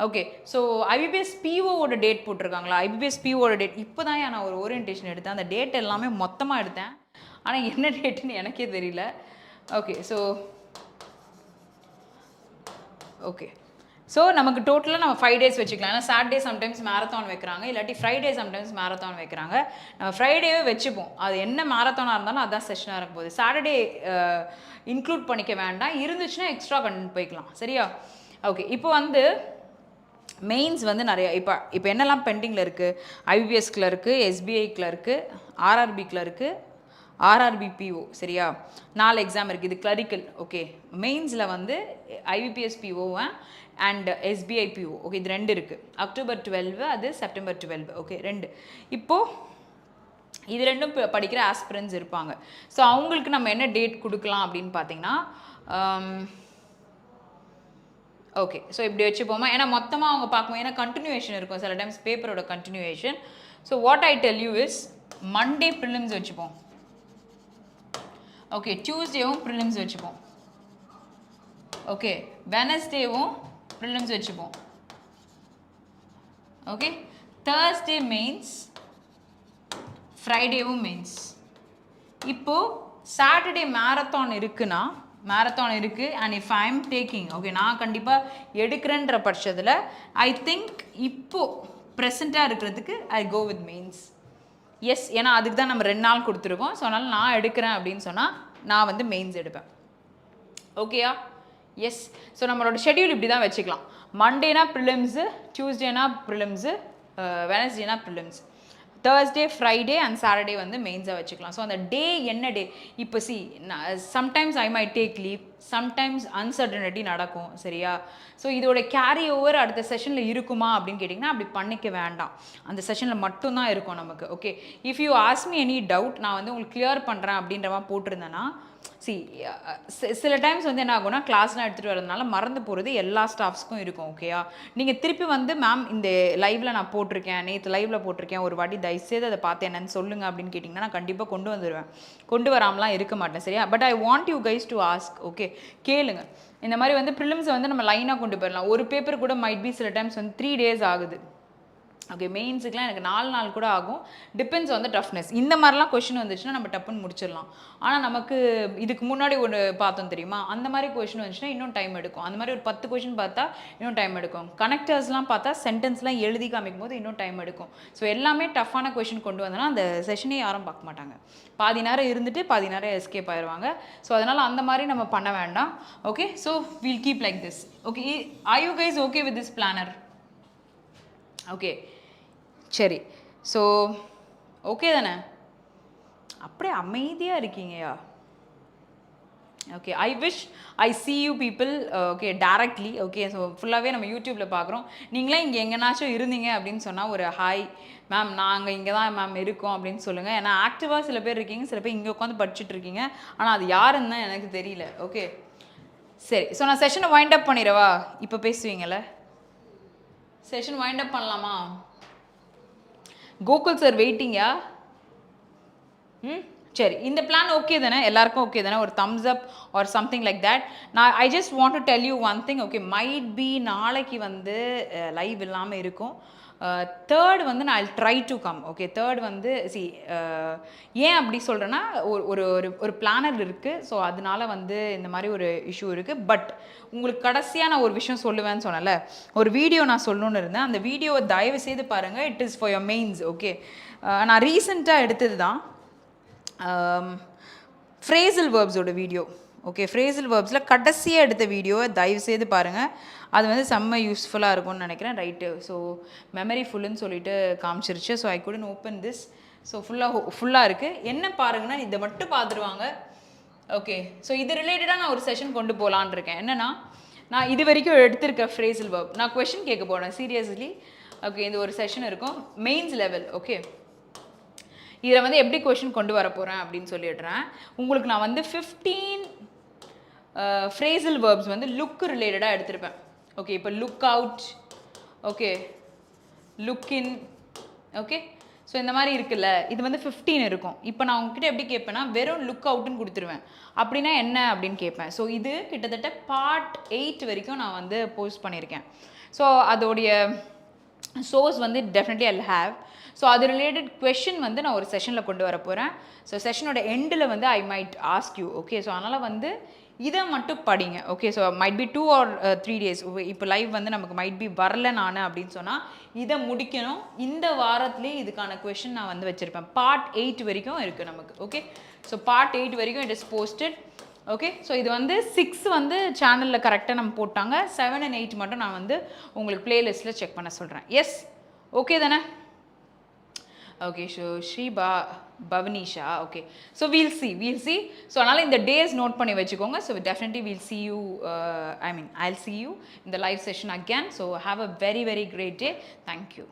ஓகே, ஸோ ஐபிபிஎஸ் பிஓவோட டேட் போட்டிருக்காங்களா? ஐபிபிஎஸ் பிஓவோட டேட் இப்போ தான் நான் ஒரு ஓரியன்டேஷன் எடுத்தேன். அந்த டேட் எல்லாமே மொத்தமாக எடுத்தேன், ஆனால் என்ன டேட்டுன்னு எனக்கே தெரியல. ஓகே, ஸோ ஓகே, ஸோ நமக்கு டோட்டலாக நம்ம 5 days வச்சுக்கலாம். ஏன்னா சாட்டர்டே சம்டைம்ஸ் மேரத்தான் வைக்கிறாங்க, இல்லாட்டி ஃப்ரைடே சம்டைம்ஸ் மேரத்தான் வைக்கிறாங்க. நம்ம ஃப்ரைடேவே வச்சுப்போம். அது என்ன மேரத்தானாக இருந்தாலும் அதுதான் செஷனாக இருக்கும் போது சாட்டர்டே இன்க்ளூட் பண்ணிக்க வேண்டாம். இருந்துச்சுன்னா எக்ஸ்ட்ரா கண்டென்ட் போய்க்கலாம். சரியா? ஓகே. இப்போ வந்து மெயின்ஸ் வந்து நிறைய இப்போ என்னெல்லாம் பெண்டிங்கில் இருக்குது? IBPS clerk, SBI clerk, RRB clerk, RRB PO. சரியா? 4 எக்ஸாம் இருக்குது. இது கிளரிக்கல். ஓகே. மெயின்ஸில் வந்து IBPS PO and SBI PO. Okay, இது 2 இருக்குது. அக்டோபர் 12, அது செப்டம்பர் 12. ஓகே, 2. இப்போது இது 2ம் படிக்கிற ஆஸ்பிரன்ஸ் இருப்பாங்க. ஸோ அவங்களுக்கு நம்ம என்ன டேட் கொடுக்கலாம் அப்படின்னு பார்த்தீங்கன்னா, ஓகே, ஸோ இப்படி வச்சுப்போமா? ஏன்னா மொத்தமாக அவங்க பார்க்கும்போது ஏன்னா கண்டினியூவேஷன் இருக்கும் சில டைம்ஸ் பேப்பரோட continuation. So what I tell you is Monday prelims வச்சுப்போம். ஓகே, டியூஸ்டேவும் ப்ரிலிம்ஸ் வச்சுப்போம். ஓகே, வெனஸ்டேவும் ப்ரிலிம்ஸ் வச்சுப்போம். ஓகே, தேர்ஸ்டே மெயின்ஸ், ஃப்ரைடேவும் மெயின்ஸ். இப்போது சாட்டர்டே மேரத்தான் இருக்குன்னா மேரத்தான் இருக்குது and if I am taking, okay, நான் கண்டிப்பாக எடுக்கிறேன்ற பட்சத்தில் ஐ திங்க் இப்போது ப்ரெசண்ட்டாக இருக்கிறதுக்கு I go with mains. Yes, ஏன்னா அதுக்கு தான் நம்ம 2 நாள் கொடுத்துருக்கோம். ஸோ அதனால் நான் எடுக்கிறேன் அப்படின்னு சொன்னால் நான் வந்து மெயின்ஸ் எடுப்பேன். ஓகேயா? எஸ். ஸோ நம்மளோட ஷெட்யூல் இப்படி தான் வச்சுக்கலாம். மண்டேனா ப்ரிலிம்ஸு, டியூஸ்டேனா ப்ரிலிம்ஸு, வெனஸ்டேனா prelims, Thursday, Friday and Saturday வந்து மெயின்ஸாக வச்சுக்கலாம். ஸோ அந்த டே என்ன டே இப்போ sometimes I may take leave, sometimes uncertainty நடக்கும். சரியா? ஸோ இதோட கேரி ஓவர் அடுத்த செஷனில் இருக்குமா அப்படின்னு கேட்டிங்கன்னா அப்படி பண்ணிக்க வேண்டாம். அந்த செஷனில் மட்டும்தான் இருக்கும் நமக்கு. Okay, if you ask me any doubt, நான் வந்து உங்களுக்கு கிளியர் பண்ணுறேன் அப்படின்ற மாதிரி போட்டிருந்தேன்னா, சில டைம்ஸ் வந்து என்ன ஆகும்னா கிளாஸ்லாம் எடுத்துகிட்டு வரதுனால மறந்து போகிறது எல்லா ஸ்டாஃப்ஸ்க்கும் இருக்கும். ஓகேயா? நீங்கள் திருப்பி வந்து மேம் இந்த லைவில் நான் போட்டிருக்கேன், நேற்று லைவில் போட்டிருக்கேன், ஒரு வாட்டி தயவுசெய்து அதை பார்த்து என்னன்னு சொல்லுங்கள் அப்படின்னு கேட்டிங்கன்னா நான் கண்டிப்பாக கொண்டு வந்துடுவேன். கொண்டு வராமலாம் இருக்க மாட்டேன். சரியா? But I want you guys to ask. Okay, கேளுங்க. இந்த மாதிரி வந்து ப்ரிலிம்ஸை வந்து நம்ம லைனாக கொண்டு போயிடலாம். ஒரு பேப்பர் கூட மைட் பி சில டைம்ஸ் வந்து 3 days ஆகுது. ஓகே, மெயின்ஸுக்குலாம் எனக்கு 4 நாள் கூட ஆகும். Depends on the toughness. இந்த மாதிரிலாம் கொஷின் வந்துச்சுன்னா நம்ம டப்புன்னு முடிச்சிடலாம். ஆனால் நமக்கு இதுக்கு முன்னாடி ஒன்று பார்த்தோம் தெரியுமா, அந்த மாதிரி கொஷின் வந்துச்சுன்னா இன்னும் டைம் எடுக்கும். அந்த மாதிரி ஒரு 10 கொஷின் பார்த்தா இன்னும் டைம் எடுக்கும். கனெக்டர்ஸ்லாம் பார்த்தா சென்டென்ஸ்லாம் எழுதி காமிக்கும் போது இன்னும் டைம் எடுக்கும். ஸோ எல்லாமே டஃப்பான கொஷின் கொண்டு வந்தோன்னா அந்த செஷனே யாரும் பார்க்க மாட்டாங்க. பாதி நேரம் இருந்துட்டு பாதி நேரம் எஸ்கேப் ஆயிடுவாங்க. ஸோ அதனால் அந்த மாதிரி நம்ம பண்ண வேண்டாம். Okay, so we'll keep like this. Okay, are you guys okay with this planner? Okay, சரி. ஸோ ஓகே தானே? அப்படியே அமைதியாக இருக்கீங்கயா? Okay, I wish I see you people okay directly. Okay, so ஃபுல்லாகவே நம்ம யூடியூப்பில் பார்க்குறோம். நீங்களே இங்கே எங்கேனாச்சும் இருந்தீங்க அப்படின்னு சொன்னால் ஒரு ஹாய் மேம், நாங்கள் இங்கே தான் மேம் இருக்கோம் அப்படின்னு சொல்லுங்கள். ஏன்னா ஆக்டிவாக சில பேர் இருக்கீங்க, சில பேர் இங்கே உட்காந்து படிச்சுட்டு இருக்கீங்க. ஆனால் அது யாருன்னு தான் எனக்கு தெரியல. ஓகே, சரி. ஸோ நான் செஷனை வைண்ட் அப் பண்ணிடவா? இப்போ பேசுவீங்கள்ல, செஷன் வைண்ட் அப் பண்ணலாமா? கோகுல் சார் வெயிட்டிங்கா? சரி, இந்த பிளான் ஓகே தானே? எல்லாருக்கும் ஓகே தானே? ஒரு thumbs up or something like that. நான் I just want to tell you one thing. Okay, might be நாளைக்கு வந்து லைவ் இல்லாமல் இருக்கும். தேர்ட் வந்து நான் I try to come. Okay, third வந்து ஏன் அப்படி சொல்கிறேன்னா ஒரு ஒரு பிளானர் இருக்குது. ஸோ அதனால வந்து இந்த மாதிரி ஒரு இஷ்யூ இருக்குது. பட் உங்களுக்கு கடைசியாக நான் ஒரு விஷயம் சொல்லுவேன்னு சொன்னல, ஒரு வீடியோ நான் சொல்லணுன்னு இருந்தேன். அந்த வீடியோவை தயவு செய்து பாருங்கள். It is for your mains. Okay, நான் ரீசெண்டாக எடுத்தது தான் ஃப்ரேசல் வேர்ப்ஸோட வீடியோ. ஓகே, ஃப்ரேசல் வேர்ப்ஸில் கடைசியாக எடுத்த வீடியோவை தயவு செய்து பாருங்கள். அது வந்து செம்ம யூஸ்ஃபுல்லாக இருக்கும்னு நினைக்கிறேன். ரைட்டு, ஸோ மெமரி ஃபுல்லுன்னு சொல்லிட்டு காமிச்சிருச்சு. So I couldn't open this. So ஃபுல்லாக இருக்குது. என்ன பாருங்கன்னா இதை மட்டும் பார்த்துருவாங்க. ஓகே, ஸோ இது ரிலேட்டடாக நான் ஒரு செஷன் கொண்டு போகலான் இருக்கேன். என்னென்னா, நான் இது வரைக்கும் எடுத்திருக்க ஃப்ரேசல் வேர்ப் நான் கொஷின் கேட்க போகிறேன் சீரியஸ்லி. ஓகே, இந்த ஒரு செஷன் இருக்கும் மெயின்ஸ் லெவல். ஓகே, இதில் வந்து எப்படி கொஷின் கொண்டு வர போகிறேன் அப்படின்னு சொல்லிடுறேன். உங்களுக்கு நான் வந்து 15 ஃப்ரேசல் வேர்ப்ஸ் வந்து லுக் ரிலேட்டடாக எடுத்திருப்பேன். ஓகே, இப்போ look out, okay, look in, okay. So இந்த மாதிரி இருக்குல்ல, இது வந்து 15 இருக்கும். இப்போ நான் உங்ககிட்ட எப்படி கேட்பேன்னா வெறும் லுக் அவுட்டுன்னு கொடுத்துருவேன். அப்படின்னா என்ன அப்படின்னு கேட்பேன். ஸோ இது கிட்டத்தட்ட பார்ட் 8 வரைக்கும் நான் வந்து போஸ்ட் பண்ணியிருக்கேன். ஸோ அதோடைய சோர்ஸ் வந்து டெஃபினெட்லி ஐ ஹேவ். ஸோ அது ரிலேட்டட் கொஷின் வந்து நான் ஒரு செஷனில் கொண்டு வர போகிறேன். ஸோ செஷனோட எண்டில் வந்து I might ask you. Okay, so அதனால் வந்து இதை மட்டும் படிங்க. Okay, so might be 2 or 3 days. இப்போ லைவ் வந்து நமக்கு மைட் பி வரல நான் அப்படின்னு சொன்னால் இதை முடிக்கணும். இந்த வாரத்துலேயே இதுக்கான கொஷின் நான் வந்து வச்சுருப்பேன். பார்ட் 8 வரைக்கும் இருக்குது நமக்கு. ஓகே, ஸோ பார்ட் 8 வரைக்கும் it is posted. Okay, so இது வந்து 6 வந்து சேனலில் கரெக்டாக நம்ம போட்டாங்க. 7 and 8 மட்டும் நான் வந்து உங்களுக்கு பிளேலிஸ்ட்டில் செக் பண்ண சொல்கிறேன். எஸ், ஓகே தானே? Okay, so Shriba Bhavanisha. Okay, so we'll see. So அதனால இந்த days note பண்ணி வச்சுக்கோங்க. So definitely we'll see you, I'll see you in the live session again. So have a very, very great day. Thank you.